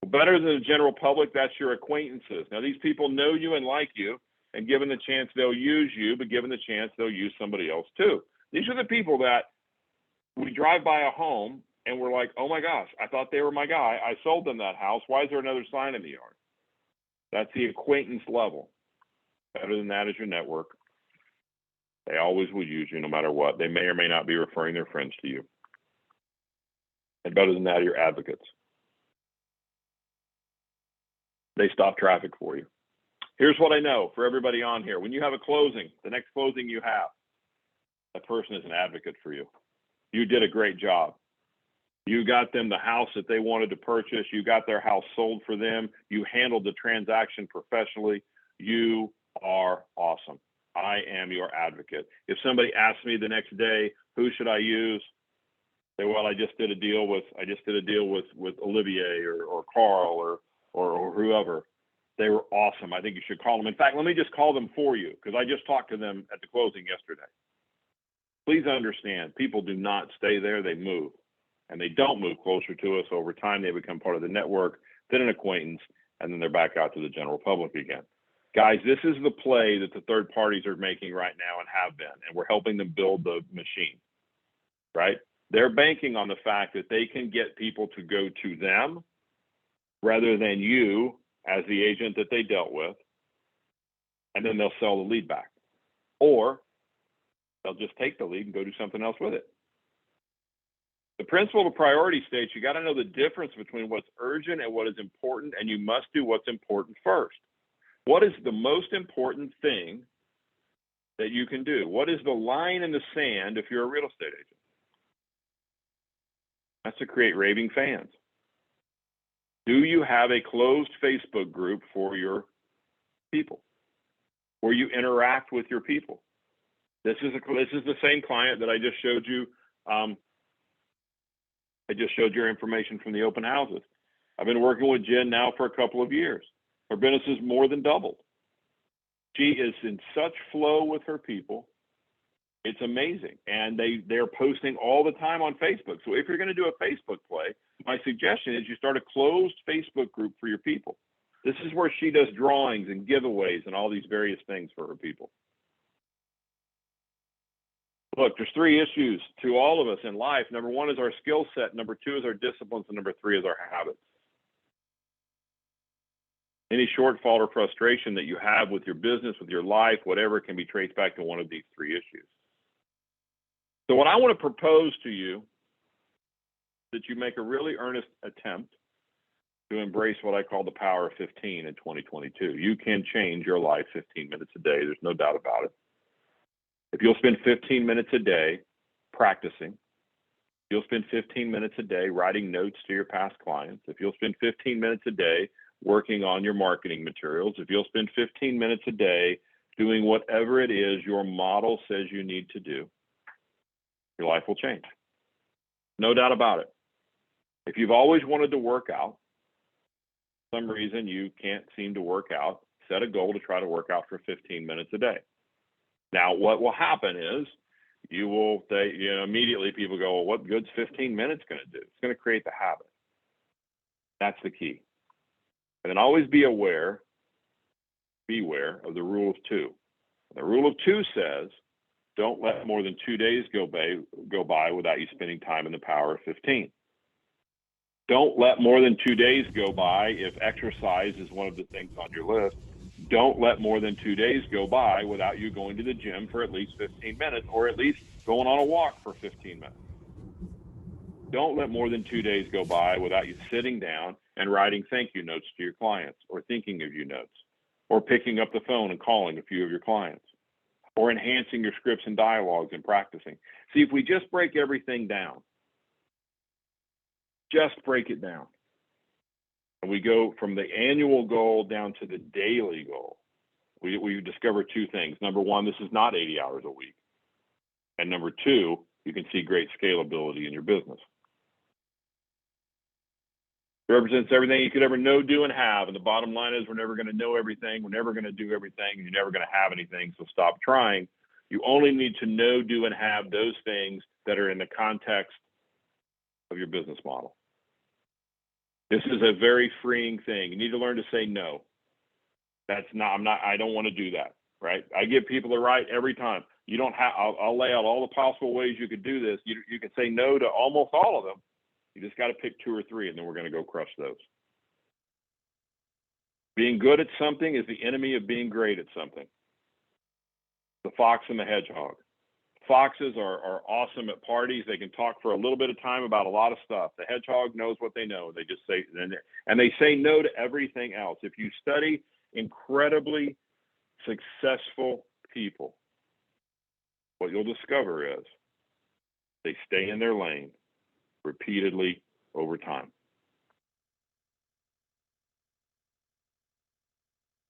Well, better than the general public, that's your acquaintances. Now, these people know you and like you, and given the chance, they'll use you, but given the chance, they'll use somebody else too. These are the people that we drive by a home and we're like, oh my gosh, I thought they were my guy. I sold them that house. Why is there another sign in the yard? That's the acquaintance level. Better than that is your network. They always will use you no matter what. They may or may not be referring their friends to you. And better than that are your advocates. They stop traffic for you. Here's what I know for everybody on here. When you have a closing, the next closing you have, that person is an advocate for you. You did a great job. You got them the house that they wanted to purchase. You got their house sold for them. You handled the transaction professionally. You are awesome. I am your advocate. If somebody asks me the next day, who should I use? Say, well, I just did a deal with Olivier or Carl or whoever. They were awesome. I think you should call them. In fact, let me just call them for you, because I just talked to them at the closing yesterday. Please understand, people do not stay there. They move, and they don't move closer to us. Over time, they become part of the network, then an acquaintance, and then they're back out to the general public again. Guys, this is the play that the third parties are making right now and have been, and we're helping them build the machine, right? They're banking on the fact that they can get people to go to them rather than you as the agent that they dealt with, and then they'll sell the lead back. Or they'll just take the lead and go do something else with it. The principle of priority states you got to know the difference between what's urgent and what is important, and you must do what's important first. What is the most important thing that you can do? What is the line in the sand if you're a real estate agent? That's to create raving fans. Do you have a closed Facebook group for your people, where you interact with your people? This is the same client that I just showed you. I just showed your information from the open houses. I've been working with Jen now for a couple of years. Her business has more than doubled. She is in such flow with her people. It's amazing. And they're posting all the time on Facebook. So if you're going to do a Facebook play, my suggestion is you start a closed Facebook group for your people. This is where she does drawings and giveaways and all these various things for her people. Look, there's three issues to all of us in life. Number one is our skill set. Number two is our disciplines. And number three is our habits. Any shortfall or frustration that you have with your business, with your life, whatever, can be traced back to one of these three issues. So what I want to propose to you is that you make a really earnest attempt to embrace what I call the power of 15 in 2022. You can change your life 15 minutes a day. There's no doubt about it. If you'll spend 15 minutes a day practicing, you'll spend 15 minutes a day writing notes to your past clients. If you'll spend 15 minutes a day working on your marketing materials, if you'll spend 15 minutes a day doing whatever it is your model says you need to do, your life will change. No doubt about it. If you've always wanted to work out, for some reason you can't seem to work out, set a goal to try to work out for 15 minutes a day. Now, what will happen is you will say, immediately people go, well, what good's 15 minutes going to do? It's going to create the habit. That's the key. And then always beware of the rule of two. The rule of two says, don't let more than 2 days go by without you spending time in the power of 15. Don't let more than 2 days go by if exercise is one of the things on your list. Don't let more than 2 days go by without you going to the gym for at least 15 minutes, or at least going on a walk for 15 minutes. Don't let more than 2 days go by without you sitting down and writing thank you notes to your clients, or thinking of you notes, or picking up the phone and calling a few of your clients, or enhancing your scripts and dialogues and practicing. See, if we just break everything down, just break it down, and we go from the annual goal down to the daily goal, we discover two things. Number one, this is not 80 hours a week. And number two, you can see great scalability in your business. It represents everything you could ever know, do, and have. And the bottom line is we're never going to know everything. We're never going to do everything. And you're never going to have anything. So stop trying. You only need to know, do, and have those things that are in the context of your business model. This is a very freeing thing. You need to learn to say no. I don't want to do that, right? I give people the right every time. You don't have, I'll lay out all the possible ways you could do this. You can say no to almost all of them. You just got to pick 2 or 3, and then we're going to go crush those. Being good at something is the enemy of being great at something. The fox and the hedgehog. Foxes are awesome at parties. They can talk for a little bit of time about a lot of stuff. The hedgehog knows what they know. They just say, and they say no to everything else. If you study incredibly successful people, what you'll discover is they stay in their lane repeatedly over time.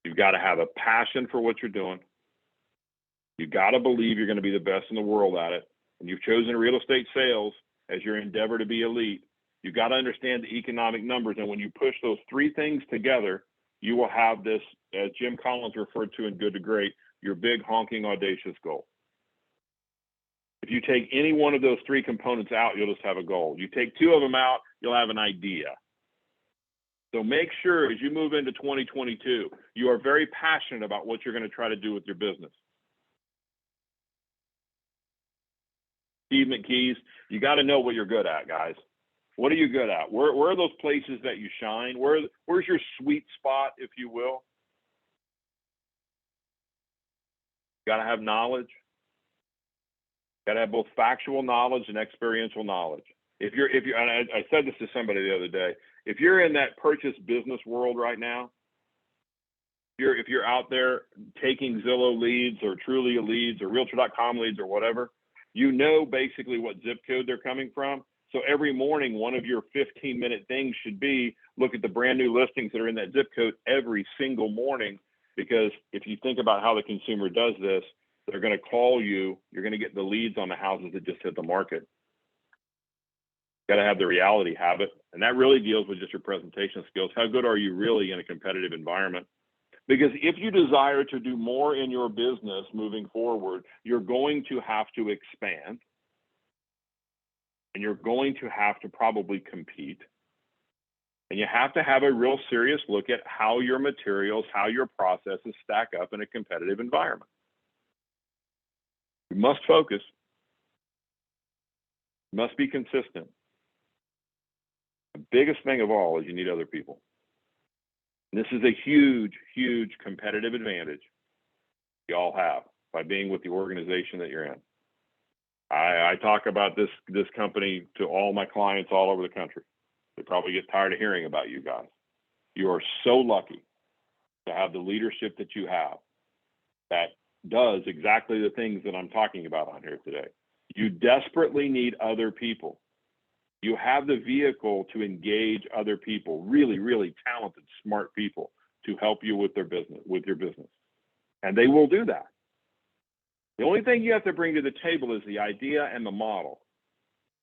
You've got to have a passion for what you're doing. You've got to believe you're going to be the best in the world at it. And you've chosen real estate sales as your endeavor to be elite. You've got to understand the economic numbers. And when you push those 3 things together, you will have this, as Jim Collins referred to in Good to Great, your big honking audacious goal. If you take any one of those 3 components out, you'll just have a goal. You take 2 of them out, you'll have an idea. So make sure as you move into 2022, you are very passionate about what you're going to try to do with your business. Achievement keys, you got to know what you're good at, guys. What are you good at? Where are those places that you shine? Where's your sweet spot, if you will? You got to have knowledge. You got to have both factual knowledge and experiential knowledge. If you're, and I said this to somebody the other day, if you're in that purchase business world right now, if you're out there taking Zillow leads or Trulia leads or Realtor.com leads or whatever, you know basically what zip code they're coming from. So every morning, one of your 15-minute things should be look at the brand new listings that are in that zip code every single morning, because if you think about how the consumer does this, they're going to call you. You're going to get the leads on the houses that just hit the market. Got to have the reality habit, and that really deals with just your presentation skills. How good are you really in a competitive environment? Because if you desire to do more in your business moving forward, you're going to have to expand, and you're going to have to probably compete, and you have to have a real serious look at how your materials, how your processes stack up in a competitive environment. You must focus. You must be consistent. The biggest thing of all is you need other people. And this is a huge, huge competitive advantage you all have by being with the organization that you're in. I talk about this company to all my clients all over the country. They probably get tired of hearing about you guys. You are so lucky to have the leadership that you have that does exactly the things that I'm talking about on here today. You desperately need other people. You have the vehicle to engage other people, really, really talented, smart people, to help you with their business, with your business. And they will do that. The only thing you have to bring to the table is the idea and the model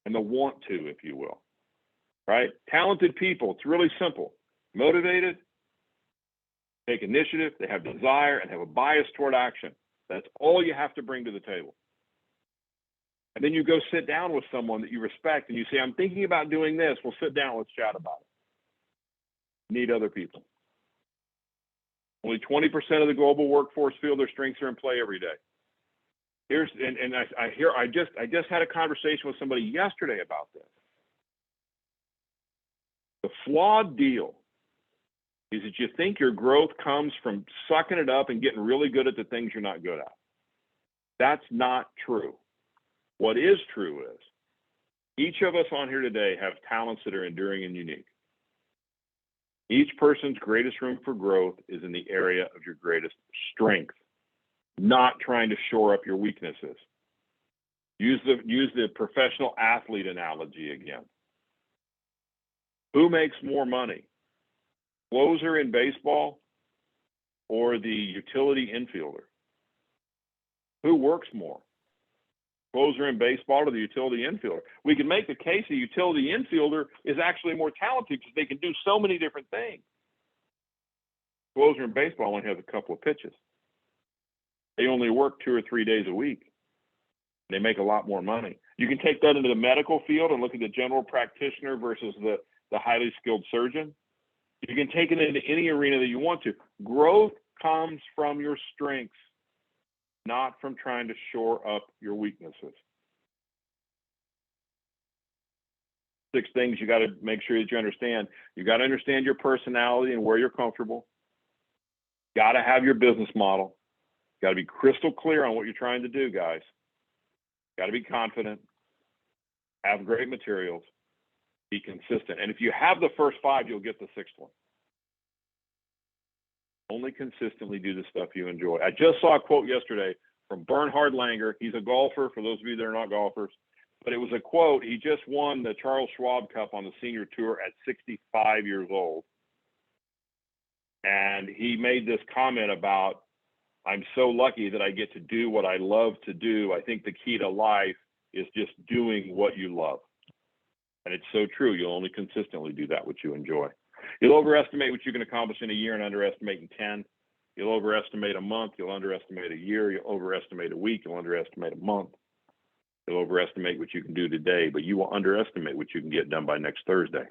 and the want to, if you will, right? Talented people, it's really simple. Motivated, take initiative, they have desire, and have a bias toward action. That's all you have to bring to the table. And then you go sit down with someone that you respect and you say, I'm thinking about doing this. We'll sit down, let's chat about it. Need other people. Only 20% of the global workforce feel their strengths are in play every day. I just had a conversation with somebody yesterday about this. The flawed deal is that you think your growth comes from sucking it up and getting really good at the things you're not good at. That's not true. What is true is Each of us on here today have talents that are enduring and unique. Each person's greatest room for growth is in the area of your greatest strength, not trying to shore up your weaknesses. Use the professional athlete analogy again. Who makes more money? Closer in baseball or the utility infielder? Who works more? Closer in baseball or the utility infielder? We can make the case the utility infielder is actually more talented because they can do so many different things. Closer in baseball only has a couple of pitches. They only work 2 or 3 days a week. They make a lot more money. You can take that into the medical field and look at the general practitioner versus the highly skilled surgeon. You can take it into any arena that you want to. Growth comes from your strengths, not from trying to shore up your weaknesses. 6 things you got to make sure that you understand. You got to understand your personality and where you're comfortable. Got to have your business model. Got to be crystal clear on what you're trying to do, guys. Got to be confident. Have great materials. Be consistent. And if you have the first 5, you'll get the 6th one. Only consistently do the stuff you enjoy. I just saw a quote yesterday from Bernhard Langer. He's a golfer, for those of you that are not golfers. But it was a quote. He just won the Charles Schwab Cup on the senior tour at 65 years old. And he made this comment about, I'm so lucky that I get to do what I love to do. I think the key to life is just doing what you love. And it's so true. You'll only consistently do that which you enjoy. You'll overestimate what you can accomplish in a year and underestimate in 10. You'll overestimate a month. You'll underestimate a year. You'll overestimate a week. You'll underestimate a month. You'll overestimate what you can do today, but you will underestimate what you can get done by next Thursday.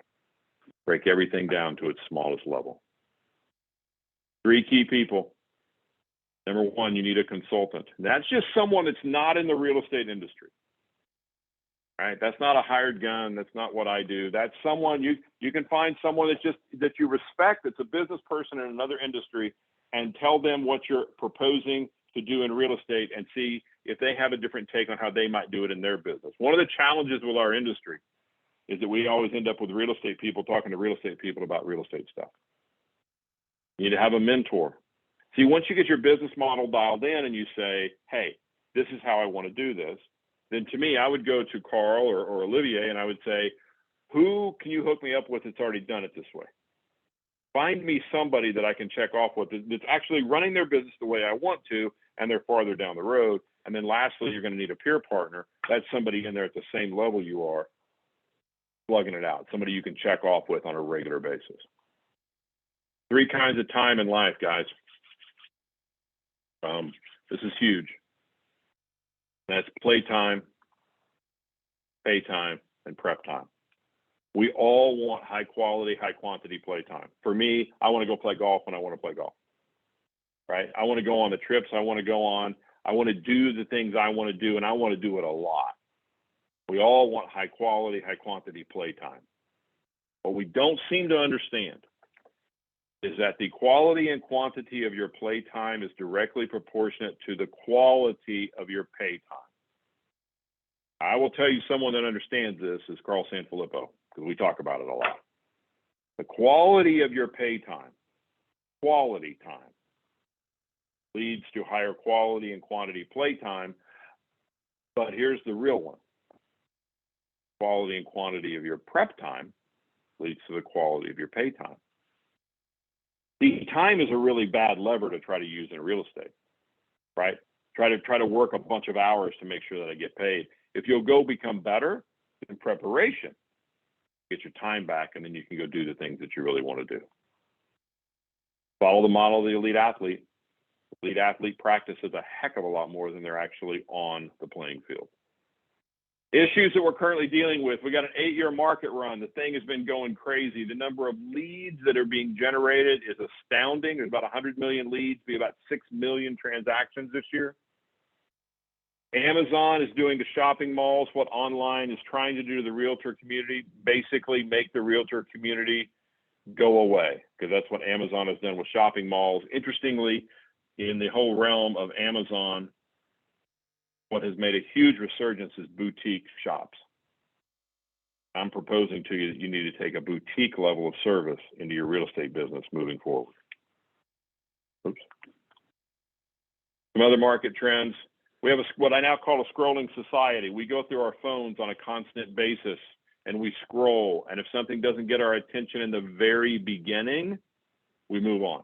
Break everything down to its smallest level. 3 key people. Number 1, you need a consultant. That's just someone that's not in the real estate industry. All right, that's not a hired gun. That's not what I do. That's someone you can find someone that you respect, that's a business person in another industry, and tell them what you're proposing to do in real estate and see if they have a different take on how they might do it in their business. One of the challenges with our industry is that we always end up with real estate people talking to real estate people about real estate stuff. You need to have a mentor. See, once you get your business model dialed in and you say, hey, this is how I want to do this, then to me, I would go to Carl or Olivier and I would say, who can you hook me up with that's already done it this way? Find me somebody that I can check off with that's actually running their business the way I want to, and they're farther down the road. And then lastly, you're going to need a peer partner. That's somebody in there at the same level you are, plugging it out, somebody you can check off with on a regular basis. 3 kinds of time in life, guys. This is huge. That's playtime, pay time, and prep time. We all want high quality, high quantity playtime. For me, I want to go play golf when I want to play golf, right? I want to go on the trips I want to go on. I want to do the things I want to do, and I want to do it a lot. We all want high quality, high quantity playtime. What we don't seem to understand is that the quality and quantity of your play time is directly proportionate to the quality of your pay time. I will tell you someone that understands this is Carl Sanfilippo, because we talk about it a lot. The quality of your pay time, quality time, leads to higher quality and quantity play time. But here's the real one. Quality and quantity of your prep time leads to the quality of your pay time. The time is a really bad lever to try to use in real estate, right? Try to work a bunch of hours to make sure that I get paid. If you'll go become better in preparation, get your time back, and then you can go do the things that you really want to do. Follow the model of the elite athlete. The elite athlete practices a heck of a lot more than they're actually on the playing field. Issues that we're currently dealing with. We got an 8-year market run. The thing has been going crazy. The number of leads that are being generated is astounding. There's about 100 million leads, be about 6 million transactions this year. Amazon is doing to shopping malls what online is trying to do to the realtor community, basically make the realtor community go away, because that's what Amazon has done with shopping malls. Interestingly, in the whole realm of Amazon, what has made a huge resurgence is boutique shops. I'm proposing to you that you need to take a boutique level of service into your real estate business moving forward. Oops. Some other market trends. We have what I now call a scrolling society. We go through our phones on a constant basis and we scroll. And if something doesn't get our attention in the very beginning, we move on.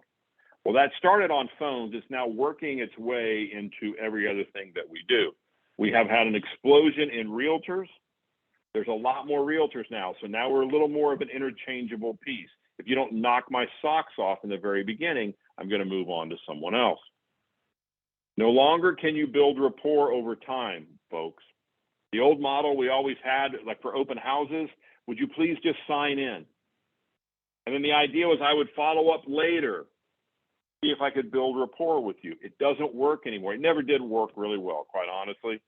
Well, that started on phones. It's now working its way into every other thing that we do. We have had an explosion in realtors. There's a lot more realtors now. So now we're a little more of an interchangeable piece. If you don't knock my socks off in the very beginning, I'm going to move on to someone else. No longer can you build rapport over time, folks. The old model we always had, like for open houses, would you please just sign in? And then the idea was I would follow up later, see if I could build rapport with you. It doesn't work anymore. It never did work really well, quite honestly.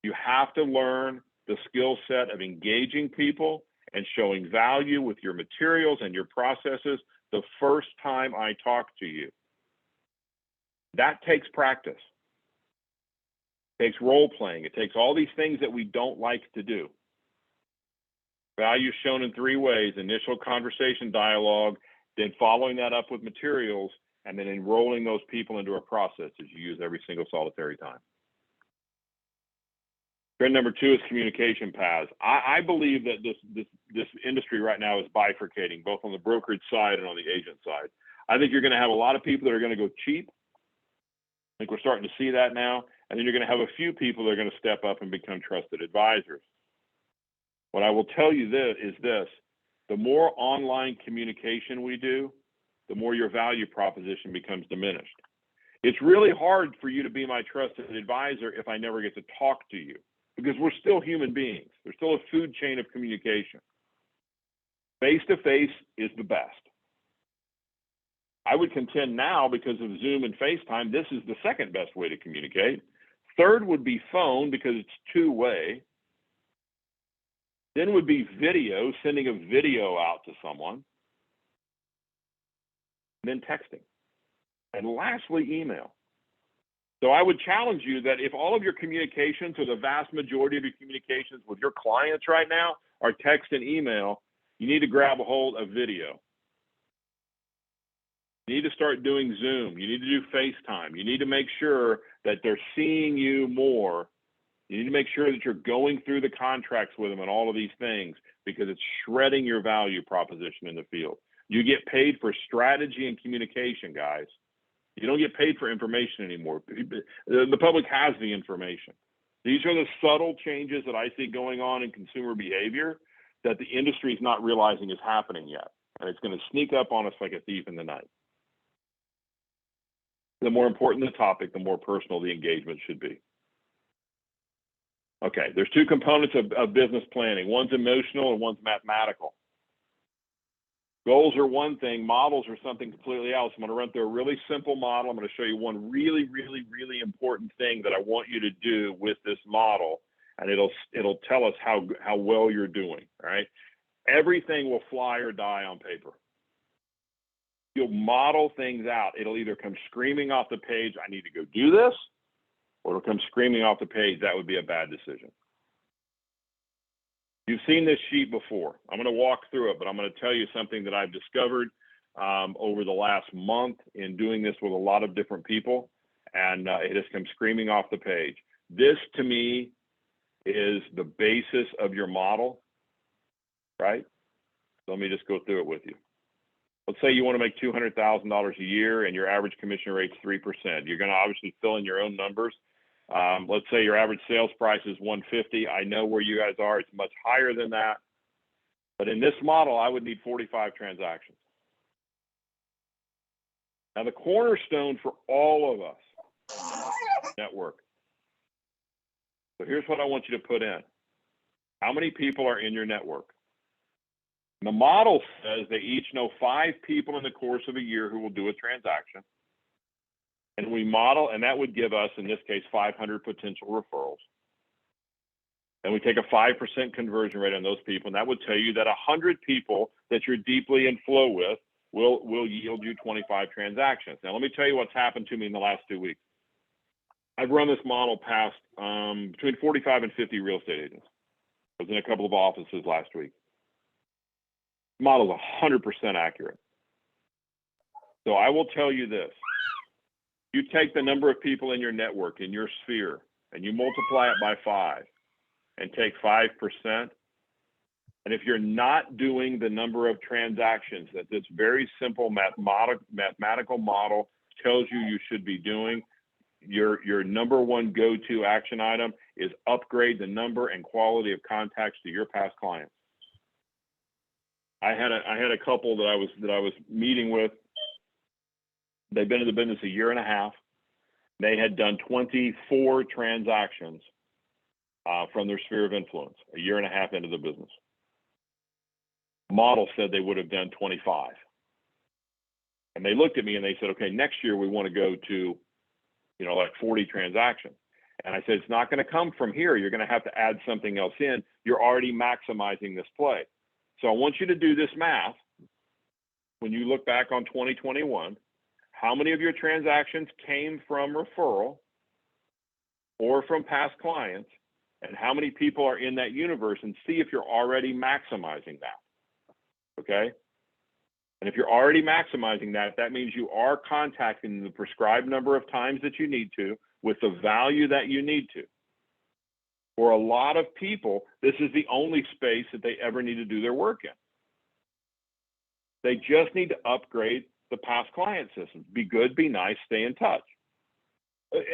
You have to learn the skill set of engaging people and showing value with your materials and your processes the first time I talk to you. That takes practice. It takes role playing. It takes all these things that we don't like to do. Value shown in three ways: initial conversation dialogue, then following that up with materials, and then enrolling those people into a process that you use every single solitary time. Trend number two is communication paths. I believe that this industry right now is bifurcating, both on the brokerage side and on the agent side. I think you're going to have a lot of people that are going to go cheap. I think we're starting to see that now. And then you're going to have a few people that are going to step up and become trusted advisors. What I will tell you is this: the more online communication we do, the more your value proposition becomes diminished. It's really hard for you to be my trusted advisor if I never get to talk to you, because we're still human beings. There's still a food chain of communication. Face-to-face is the best. I would contend now, because of Zoom and FaceTime, this is the second best way to communicate. Third would be phone, because it's two-way. Then would be video, sending a video out to someone. And then texting. And lastly, email. So I would challenge you that if all of your communications, or the vast majority of your communications with your clients right now, are text and email, you need to grab a hold of video. You need to start doing Zoom. You need to do FaceTime. You need to make sure that they're seeing you more. You need to make sure that you're going through the contracts with them and all of these things, because it's shredding your value proposition in the field. You get paid for strategy and communication, guys. You don't get paid for information anymore. The public has the information. These are the subtle changes that I see going on in consumer behavior that the industry is not realizing is happening yet. And it's going to sneak up on us like a thief in the night. The more important the topic, the more personal the engagement should be. Okay, there's two components of business planning. One's emotional and one's mathematical. Goals are one thing, models are something completely else. I'm going to run through a really simple model. I'm going to show you one really, really, really important thing that I want you to do with this model, and it'll tell us how well you're doing, all right? Everything will fly or die on paper. You'll model things out. It'll either come screaming off the page, I need to go do this, or it'll come screaming off the page, that would be a bad decision. You've seen this sheet before. I'm going to walk through it, but I'm going to tell you something that I've discovered over the last month in doing this with a lot of different people, and it has come screaming off the page. This, to me, is the basis of your model, right? So let me just go through it with you. Let's say you want to make $200,000 a year and your average commission rate's 3%. You're going to obviously fill in your own numbers. Let's say your average sales price is $150. I know where you guys are. It's much higher than that. But in this model, I would need 45 transactions. Now, the cornerstone for all of us, network. So here's what I want you to put in. How many people are in your network? The model says they each know 5 people in the course of a year who will do a transaction. And we model, and that would give us, in this case, 500 potential referrals. And we take a 5% conversion rate on those people, and that would tell you that 100 people that you're deeply in flow with will yield you 25 transactions. Now, let me tell you what's happened to me in the last 2 weeks. I've run this model past between 45 and 50 real estate agents. I was in a couple of offices last week. Model's 100% accurate. So I will tell you this. You take the number of people in your network, in your sphere, and you multiply it by 5 and take 5%. And if you're not doing the number of transactions that this very simple mathematical model tells you should be doing, your number one go-to action item is upgrade the number and quality of contacts to your past clients. I had a couple that I was meeting with. They've been in the business a year and a half. They had done 24 transactions from their sphere of influence a year and a half into the business. Model said they would have done 25. And they looked at me and they said, okay, next year we want to go to, like 40 transactions. And I said, it's not going to come from here. You're going to have to add something else in. You're already maximizing this play. So I want you to do this math. When you look back on 2021, how many of your transactions came from referral or from past clients, and how many people are in that universe, and see if you're already maximizing that, okay? And if you're already maximizing that, that means you are contacting the prescribed number of times that you need to with the value that you need to. For a lot of people, this is the only space that they ever need to do their work in. They just need to upgrade the past client systems. Be good, be nice, stay in touch.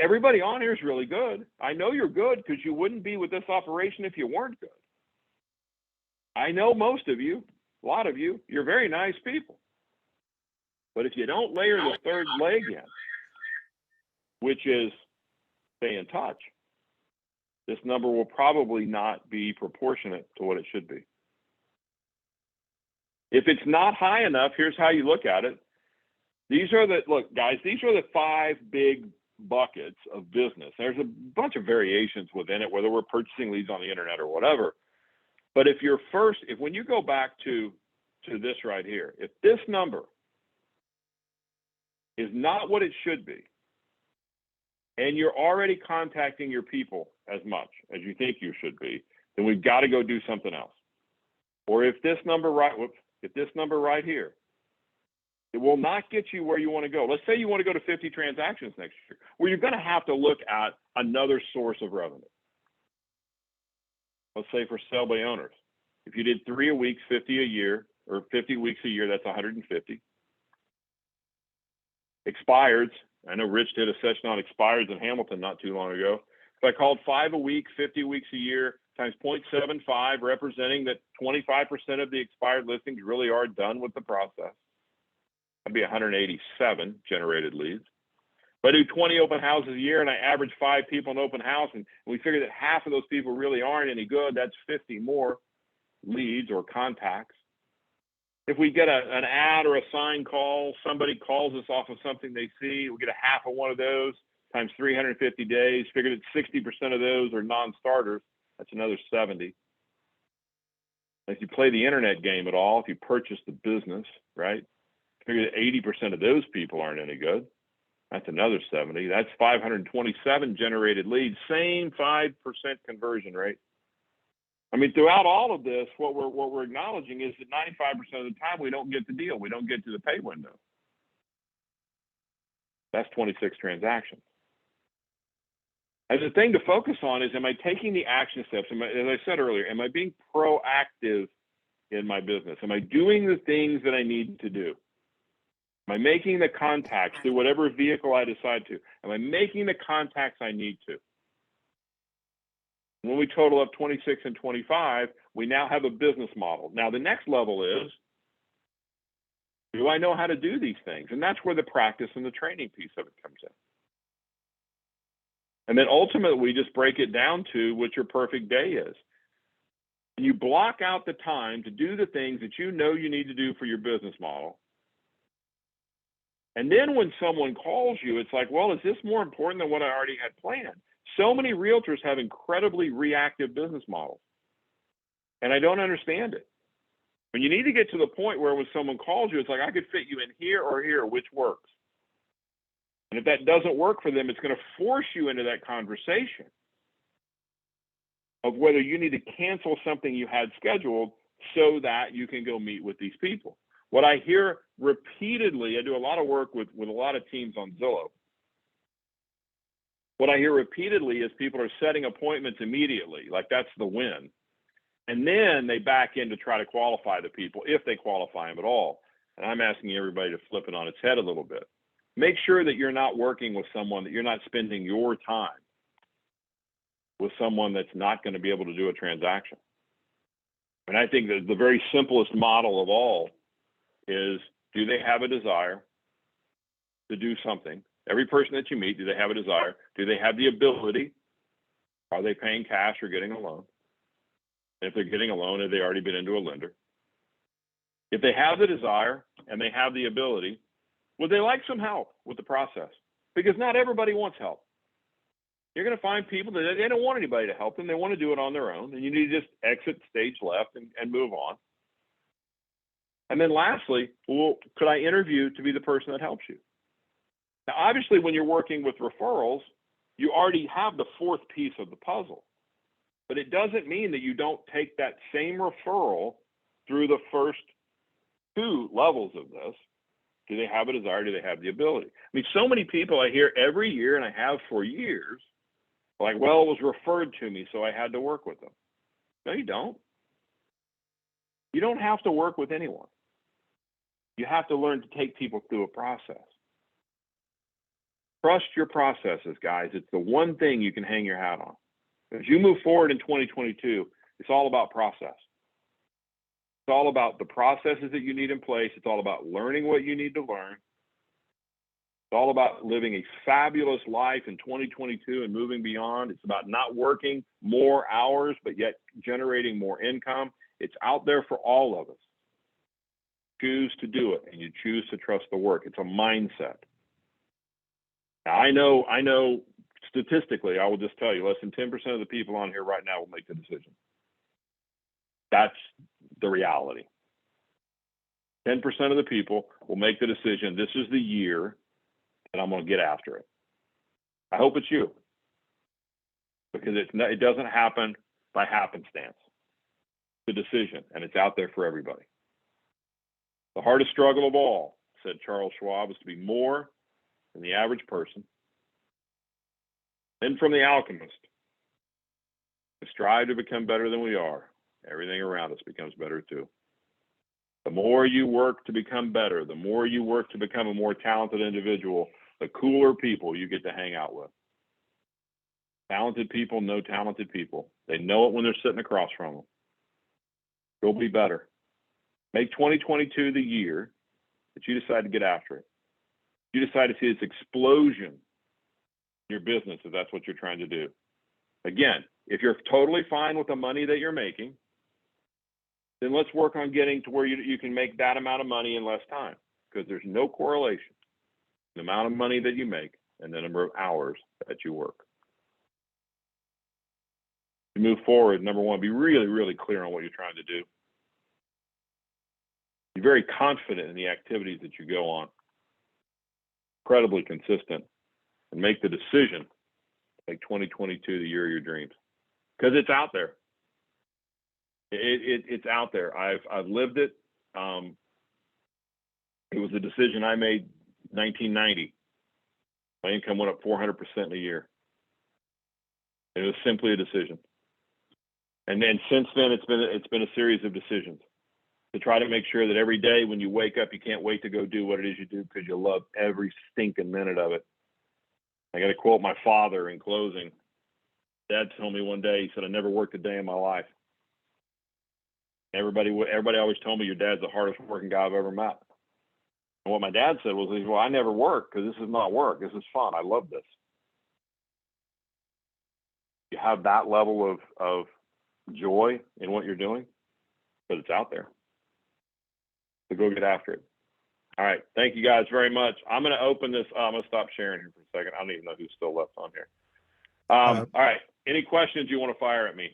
Everybody on here is really good. I know you're good because you wouldn't be with this operation if you weren't good. I know most of you, a lot of you, you're very nice people. But if you don't layer the third leg in, which is stay in touch, this number will probably not be proportionate to what it should be. If it's not high enough, here's how you look at it. These are the, look, guys, these are the 5 big buckets of business. There's a bunch of variations within it, whether we're purchasing leads on the internet or whatever. But if you're first, when you go back to this right here, if this number is not what it should be, and you're already contacting your people as much as you think you should be, then we've got to go do something else. Or if this number right here, it will not get you where you want to go. Let's say you want to go to 50 transactions next year, where you're going to have to look at another source of revenue. Let's say for sell by owners, if you did 3 a week, 50 a year, or 50 weeks a year, that's 150. Expireds, I know Rich did a session on expireds in Hamilton not too long ago. If I called 5 a week, 50 weeks a year, times 0.75, representing that 25% of the expired listings really are done with the process, that'd be 187 generated leads. If I do 20 open houses a year and I average 5 people in open house, and we figure that half of those people really aren't any good, that's 50 more leads or contacts. If we get an ad or a sign call, somebody calls us off of something they see, we get a half of one of those times 350 days, figure that 60% of those are non-starters, that's another 70. If you play the internet game at all, if you purchase the business, right, figure that 80% of those people aren't any good, that's another 70. That's 527 generated leads, same 5% conversion rate. I mean, throughout all of this, what we're acknowledging is that 95% of the time we don't get the deal. We don't get to the pay window. That's 26 transactions. And the thing to focus on is, am I taking the action steps? As I said earlier, am I being proactive in my business? Am I doing the things that I need to do? Am I making the contacts through whatever vehicle I decide to? Am I making the contacts I need to? When we total up 26 and 25, we now have a business model. Now, the next level is, do I know how to do these things? And that's where the practice and the training piece of it comes in. And then ultimately, we just break it down to what your perfect day is. And you block out the time to do the things that you know you need to do for your business model. And then when someone calls you, it's like, well, is this more important than what I already had planned? So many realtors have incredibly reactive business models, and I don't understand it. When you need to get to the point where when someone calls you, it's like, I could fit you in here or here, which works? And if that doesn't work for them, it's going to force you into that conversation. of whether you need to cancel something you had scheduled so that you can go meet with these people. What I hear repeatedly, I do a lot of work with a lot of teams on Zillow. What I hear repeatedly is people are setting appointments immediately, like that's the win. And then they back in to try to qualify the people, if they qualify them at all. And I'm asking everybody to flip it on its head a little bit. Make sure that you're not working with someone, that you're not spending your time with someone that's not going to be able to do a transaction. And I think that the very simplest model of all is, do they have a desire to do something? Every person that you meet, do they have a desire? Do they have the ability? Are they paying cash or getting a loan? And if they're getting a loan, have they already been into a lender? If they have the desire and they have the ability, would they like some help with the process? Because not everybody wants help. You're going to find people that they don't want anybody to help them. They want to do it on their own. And you need to just exit stage left and move on. And then lastly, well, could I interview to be the person that helps you? Now, obviously, when you're working with referrals, you already have the fourth piece of the puzzle. But it doesn't mean that you don't take that same referral through the first two levels of this. Do they have a desire? Do they have the ability? I mean, so many people I hear every year, and I have for years, like, well, it was referred to me, so I had to work with them. No, you don't. You don't have to work with anyone. You have to learn to take people through a process. Trust your processes, guys. It's the one thing you can hang your hat on. As you move forward in 2022, it's all about process. It's all about the processes that you need in place. It's all about learning what you need to learn. It's all about living a fabulous life in 2022 and moving beyond. It's about not working more hours, but yet generating more income. It's out there for all of us. Choose to do it, and you choose to trust the work. It's a mindset. Now, I know statistically, I will just tell you, less than 10% of the people on here right now will make the decision. That's the reality. 10% of the people will make the decision, this is the year that I'm going to get after it. I hope it's you, because it doesn't happen by happenstance. It's a decision, and it's out there for everybody. The hardest struggle of all, said Charles Schwab, is to be more than the average person. Then from The Alchemist, to strive to become better than we are, everything around us becomes better too. The more you work to become better, the more you work to become a more talented individual, the cooler people you get to hang out with. Talented people know talented people. They know it when they're sitting across from them. Go be better. Make 2022 the year that you decide to get after it. You decide to see this explosion in your business, if that's what you're trying to do. Again, if you're totally fine with the money that you're making, then let's work on getting to where you can make that amount of money in less time, because there's no correlation in the amount of money that you make and the number of hours that you work. To move forward, number one, be really, really clear on what you're trying to do. Be very confident in the activities that you go on. Incredibly consistent, and make the decision to make 2022 the year of your dreams, because it's out there. It's out there. I've lived it. It was a decision I made 1990. My income went up 400% in a year. It was simply a decision. And then since then, it's been a series of decisions to try to make sure that every day when you wake up, you can't wait to go do what it is you do, because you love every stinking minute of it. I got to quote my father in closing. Dad told me one day, he said, I never worked a day in my life. Everybody always told me your dad's the hardest working guy I've ever met. And what my dad said was, well, I never work because this is not work. This is fun. I love this. You have that level of joy in what you're doing, but it's out there. So go get after it. All right. Thank you guys very much. I'm going to open this. I'm going to stop sharing here for a second. I don't even know who's still left on here. All right. Any questions you want to fire at me?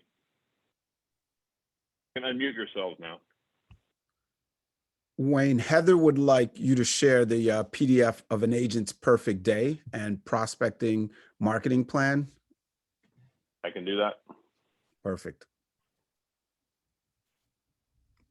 You can unmute yourselves now. Wayne, Heather would like you to share the PDF of an agent's perfect day and prospecting marketing plan. I can do that. Perfect.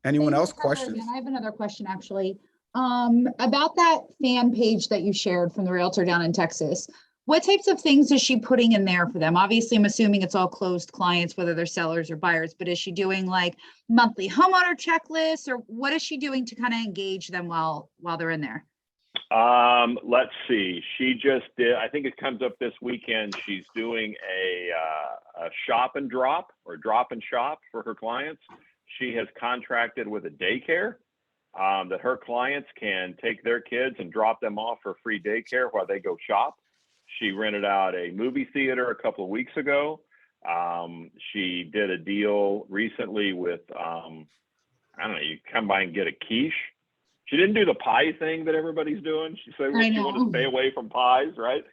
Anyone Thanks, else? Trevor. Questions? Again, I have another question actually. About that fan page that you shared from the realtor down in Texas. What types of things is she putting in there for them? Obviously, I'm assuming it's all closed clients, whether they're sellers or buyers, but is she doing like monthly homeowner checklists, or what is she doing to kind of engage them while they're in there? Let's see. She just did, I think it comes up this weekend. She's doing a shop and drop, or drop and shop for her clients. She has contracted with a daycare that her clients can take their kids and drop them off for free daycare while they go shop. She rented out a movie theater a couple of weeks ago. She did a deal recently with, I don't know, you come by and get a quiche. She didn't do the pie thing that everybody's doing. She said she wanted to stay away from pies, right?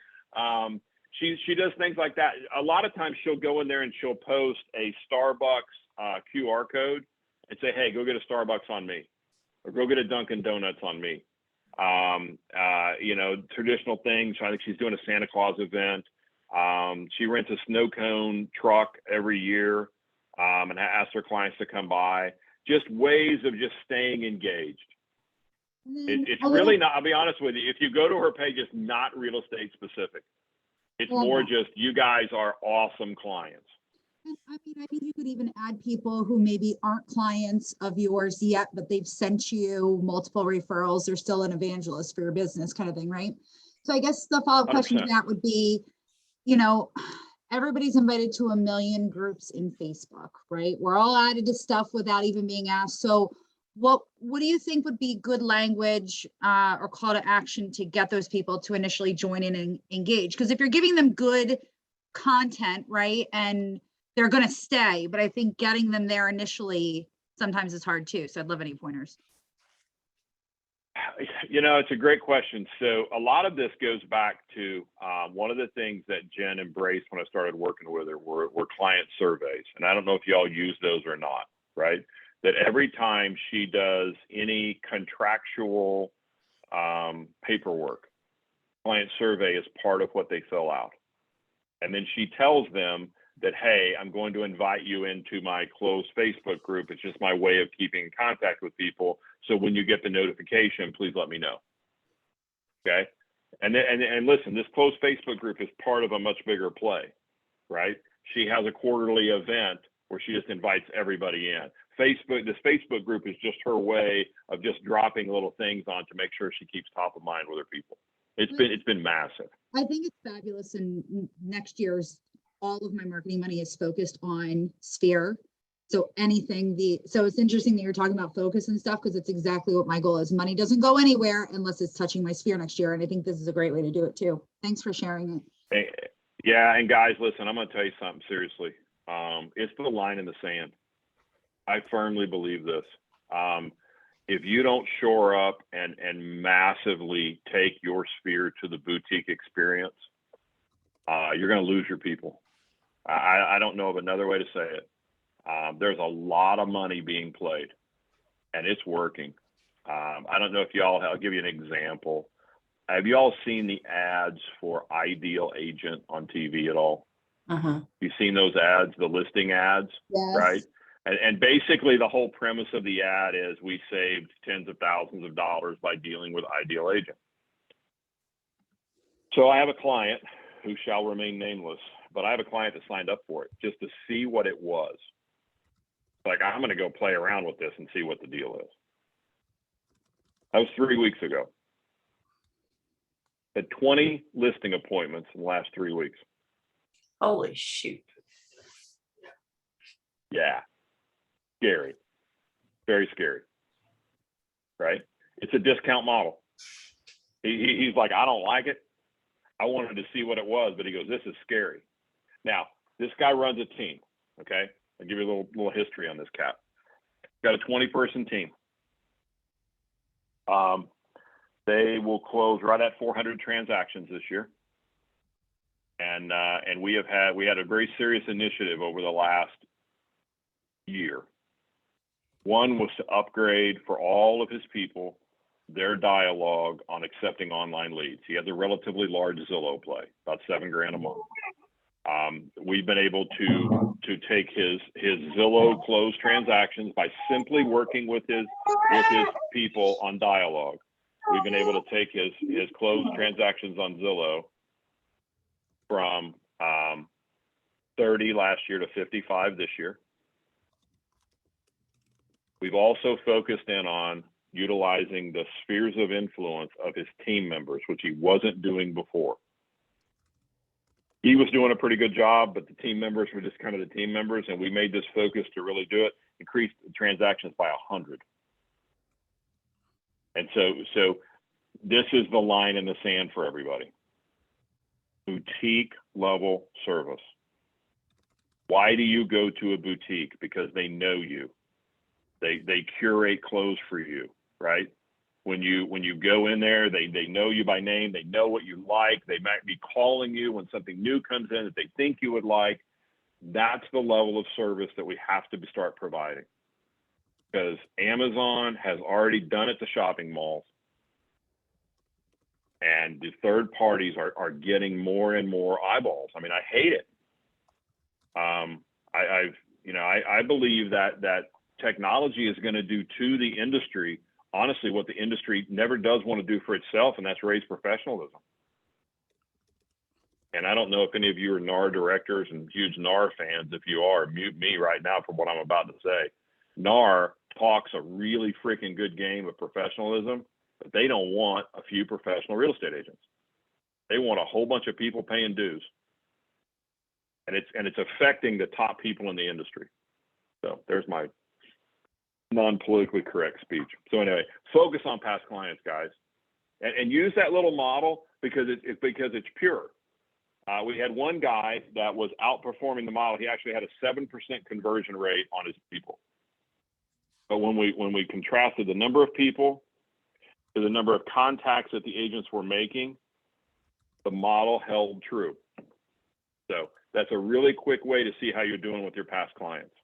She does things like that. A lot of times she'll go in there and she'll post a Starbucks QR code and say, hey, go get a Starbucks on me, or go get a Dunkin' Donuts on me. You know, traditional things. I think she's doing a Santa Claus event. She rents a snow cone truck every year and asks her clients to come by. Just ways of just staying engaged. It's really not, I'll be honest with you, if you go to her page, it's not real estate specific. It's more just, you guys are awesome clients. And I mean, I think you could even add people who maybe aren't clients of yours yet, but they've sent you multiple referrals. They're still an evangelist for your business, kind of thing, right? So I guess the follow-up question to 100%. that would be, you know, everybody's invited to a million groups in Facebook, right? We're all added to stuff without even being asked. So what do you think would be good language or call to action to get those people to initially join in and engage? Because if you're giving them good content, right, and they're going to stay, but I think getting them there initially sometimes is hard too. So I'd love any pointers. You know, it's a great question. So a lot of this goes back to one of the things that Jen embraced when I started working with her were client surveys. And I don't know if y'all use those or not, right? That every time she does any contractual paperwork, client survey is part of what they fill out. And then she tells them that, hey, I'm going to invite you into my closed Facebook group. It's just my way of keeping in contact with people. So when you get the notification, please let me know. Okay. And listen, this closed Facebook group is part of a much bigger play, right? She has a quarterly event where she just invites everybody in. This Facebook group is just her way of just dropping little things on to make sure she keeps top of mind with her people. It's been massive. I think it's fabulous. And next year's, all of my marketing money is focused on Sphere. So so it's interesting that you're talking about focus and stuff, because it's exactly what my goal is. Money doesn't go anywhere unless it's touching my Sphere next year. And I think this is a great way to do it too. Thanks for sharing it. Yeah. And guys, listen, I'm going to tell you something seriously. It's the line in the sand. I firmly believe this. If you don't shore up and massively take your Sphere to the boutique experience, you're going to lose your people. I don't know of another way to say it. There's a lot of money being played, and it's working. I don't know if I'll give you an example. Have you all seen the ads for Ideal Agent on TV at all? You've seen those ads, the listing ads, Yes. right? And basically the whole premise of the ad is we saved tens of thousands of dollars by dealing with Ideal Agent. So I have a client who shall remain nameless, but I have a client that signed up for it just to see what it was. Like, I'm going to go play around with this and see what the deal is. That was 3 weeks ago. Had 20 listing appointments in the last 3 weeks. Holy shoot. Yeah. Scary. Very scary. Right? It's a discount model. He's like, I don't like it. I wanted to see what it was, but he goes, this is scary. Now, this guy runs a team. Okay. I'll give you a little history on this cat. Got a 20-person team. They will close right at 400 transactions this year. And we had a very serious initiative over the last year. One was to upgrade for all of his people their dialogue on accepting online leads. He has a relatively large Zillow play, about $7,000 a month. We've been able to take his Zillow closed transactions by simply working with his people on dialogue. We've been able to take his closed transactions on Zillow from 30 last year to 55 this year. We've also focused in on utilizing the spheres of influence of his team members, which he wasn't doing before. He was doing a pretty good job, but the team members were just kind of the team members, and we made this focus to really do it, increase the transactions by 100. And so this is the line in the sand for everybody. Boutique level service. Why do you go to a boutique? Because they know you. They curate clothes for you, right? When you go in there, they know you by name. They know what you like. They might be calling you when something new comes in that they think you would like. That's the level of service that we have to start providing, because Amazon has already done it to shopping malls, and the third parties are getting more and more eyeballs. I mean, I hate it. I believe that technology is going to do to the industry, honestly, what the industry never does want to do for itself, and that's raise professionalism. And I don't know if any of you are NAR directors and huge NAR fans. If you are, mute me right now for what I'm about to say. NAR talks a really freaking good game of professionalism, but they don't want a few professional real estate agents. They want a whole bunch of people paying dues. And it's affecting the top people in the industry. So there's my non-politically correct speech. So anyway, focus on past clients, guys, and use that little model because it's pure. We had one guy that was outperforming the model. He actually had a 7% conversion rate on his people. But when we contrasted the number of people to the number of contacts that the agents were making, the model held true. So that's a really quick way to see how you're doing with your past clients.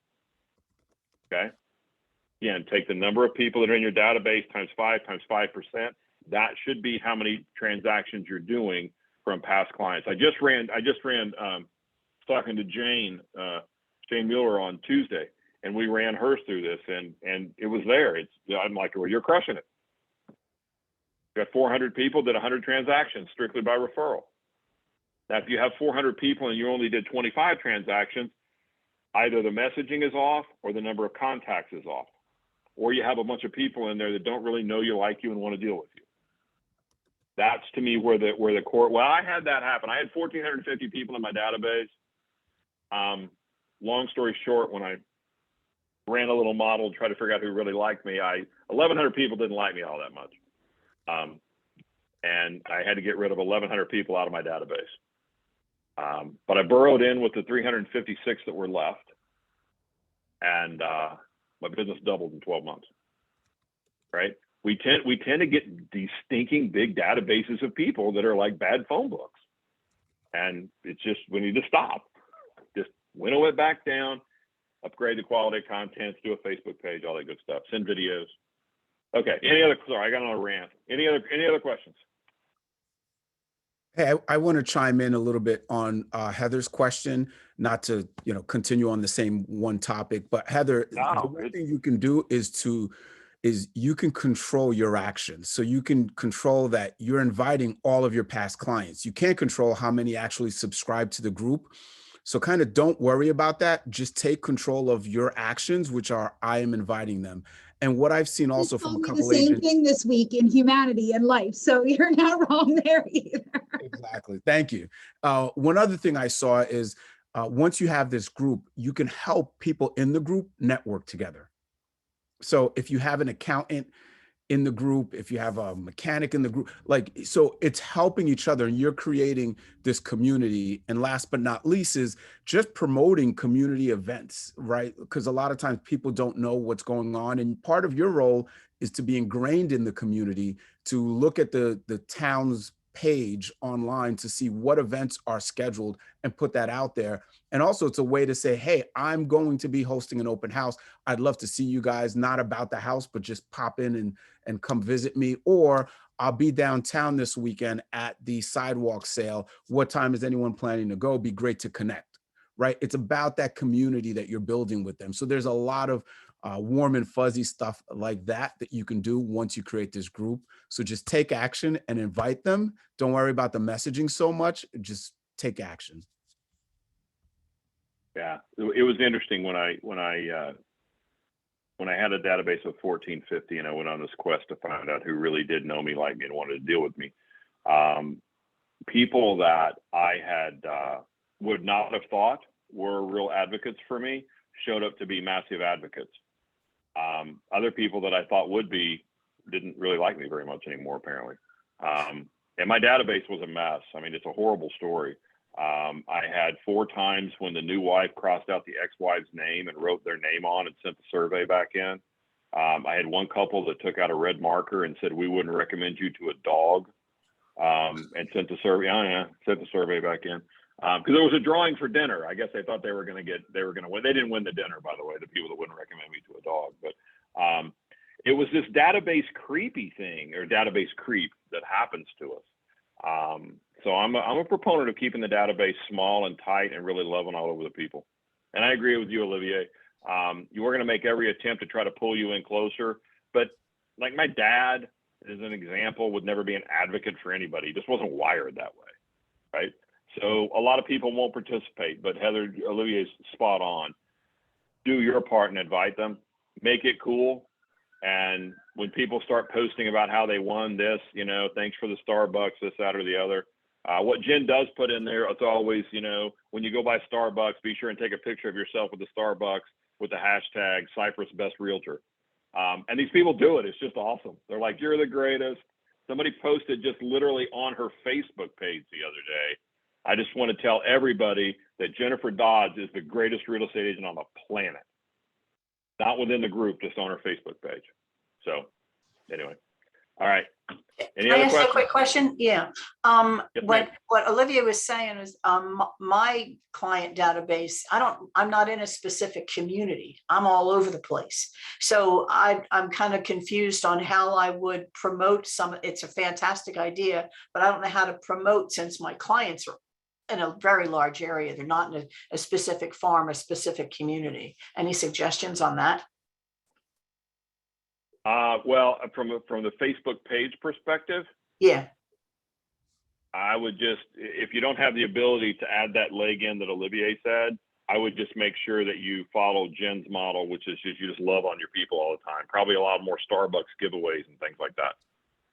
Okay. Again, take the number of people that are in your database times 5%. That should be how many transactions you're doing from past clients. I just ran talking to Jane Mueller on Tuesday, and we ran hers through this, and it was there. I'm like, well, you're crushing it. You got 400 people, did 100 transactions strictly by referral. Now, if you have 400 people and you only did 25 transactions, either the messaging is off or the number of contacts is off, or you have a bunch of people in there that don't really know you, like you, and want to deal with you. That's to me where the core. Well, I had that happen. I had 1,450 people in my database. Long story short, when I ran a little model to try to figure out who really liked me, 1,100 people didn't like me all that much, and I had to get rid of 1,100 people out of my database. But I burrowed in with the 356 that were left, and my business doubled in 12 months. Right? We tend to get these stinking big databases of people that are like bad phone books, and it's just, we need to stop. Just winnow it back down, upgrade the quality of content, do a Facebook page, all that good stuff, send videos. Okay. Sorry, I got on a rant. Any other questions? Hey, I want to chime in a little bit on Heather's question, not to continue on the same one topic, but Heather, the one thing you can do is you can control your actions. So you can control that you're inviting all of your past clients. You can't control how many actually subscribe to the group. So kind of don't worry about that. Just take control of your actions, which are, I am inviting them. And what I've seen also from a couple the same agents, thing this week in humanity and life. So you're not wrong there either. Exactly. Thank you. One other thing I saw is once you have this group, you can help people in the group network together. So if you have an accountant in the group, if you have a mechanic in the group, so it's helping each other and you're creating this community. And last but not least is just promoting community events, right? Because a lot of times people don't know what's going on. And part of your role is to be ingrained in the community, to look at the town's page online to see what events are scheduled and put that out there. And also it's a way to say, hey, I'm going to be hosting an open house. I'd love to see you guys, not about the house, but just pop in and come visit me. Or I'll be downtown this weekend at the sidewalk sale. What time is anyone planning to go? Be great to connect, right? It's about that community that you're building with them. So there's a lot of warm and fuzzy stuff like that that you can do once you create this group. So just take action and invite them. Don't worry about the messaging so much. Just take action. Yeah, it was interesting when I had a database of 1450 and I went on this quest to find out who really did know me, like me, and wanted to deal with me. People that I had would not have thought were real advocates for me showed up to be massive advocates. Other people that I thought would be didn't really like me very much anymore, apparently. And my database was a mess. I mean, it's a horrible story. I had 4 times when the new wife crossed out the ex-wife's name and wrote their name on and sent the survey back in. I had one couple that took out a red marker and said, we wouldn't recommend you to a dog, and sent the survey, sent the survey back in. Because there was a drawing for dinner. I guess they thought they were going to win. They didn't win the dinner, by the way, the people that wouldn't recommend me to a dog. But it was this database creepy thing, or database creep, that happens to us. So I'm a proponent of keeping the database small and tight and really loving all over the people. And I agree with you, Olivier. You were going to make every attempt to try to pull you in closer. But like my dad, as an example, would never be an advocate for anybody. He just wasn't wired that way, right? So a lot of people won't participate, but Heather, Olivier's spot on. Do your part and invite them. Make it cool. And when people start posting about how they won this, you know, thanks for the Starbucks, this, that, or the other. What Jen does put in there, it's always, you know, when you go by Starbucks, be sure and take a picture of yourself with the Starbucks with the hashtag Cypress Best Realtor. And these people do it. It's just awesome. They're like, you're the greatest. Somebody posted just literally on her Facebook page the other day. I just want to tell everybody that Jennifer Dodds is the greatest real estate agent on the planet. Not within the group, just on her Facebook page. So anyway, all right. Any Can I other ask questions? a quick question? Yeah. Yes, ma'am. What Olivia was saying is my client database, I'm not in a specific community. I'm all over the place. So I'm kind of confused on how I would promote it's a fantastic idea, but I don't know how to promote, since my clients are in a very large area. They're not in a specific farm, a specific community. Any suggestions on that? Well, from the Facebook page perspective, Yeah. I would just, if you don't have the ability to add that leg in that Olivier said, I would just make sure that you follow Jen's model, which is just, you just love on your people all the time. Probably a lot more Starbucks giveaways and things like that.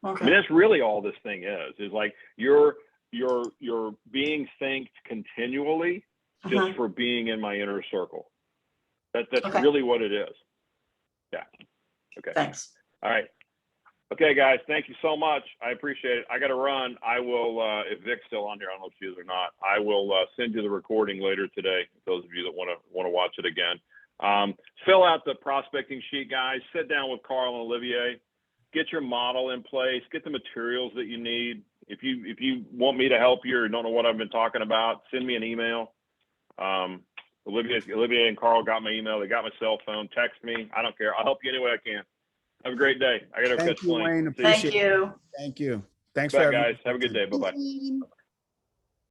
Okay. I mean, that's really all this thing is like you're being thanked continually just for being in my inner circle. That's Okay. really what it is. Yeah. Okay. Thanks. All right. Okay, guys, thank you so much. I appreciate it. I got to run. I will, if Vic's still on here, I don't know if she is or not, I will send you the recording later today, those of you that want to watch it again. Fill out the prospecting sheet, guys. Sit down with Carl and Olivier. Get your model in place. Get the materials that you need. If you want me to help you or don't know what I've been talking about, send me an email. Olivier and Carl got my email. They got my cell phone. Text me. I don't care. I'll help you any way I can. Have a great day. I got to catch Thank you, plane. Wayne. See you. Thank you. Thank you. Thanks Bye, for guys. Have a good day. Bye-bye. Thanks, Wayne.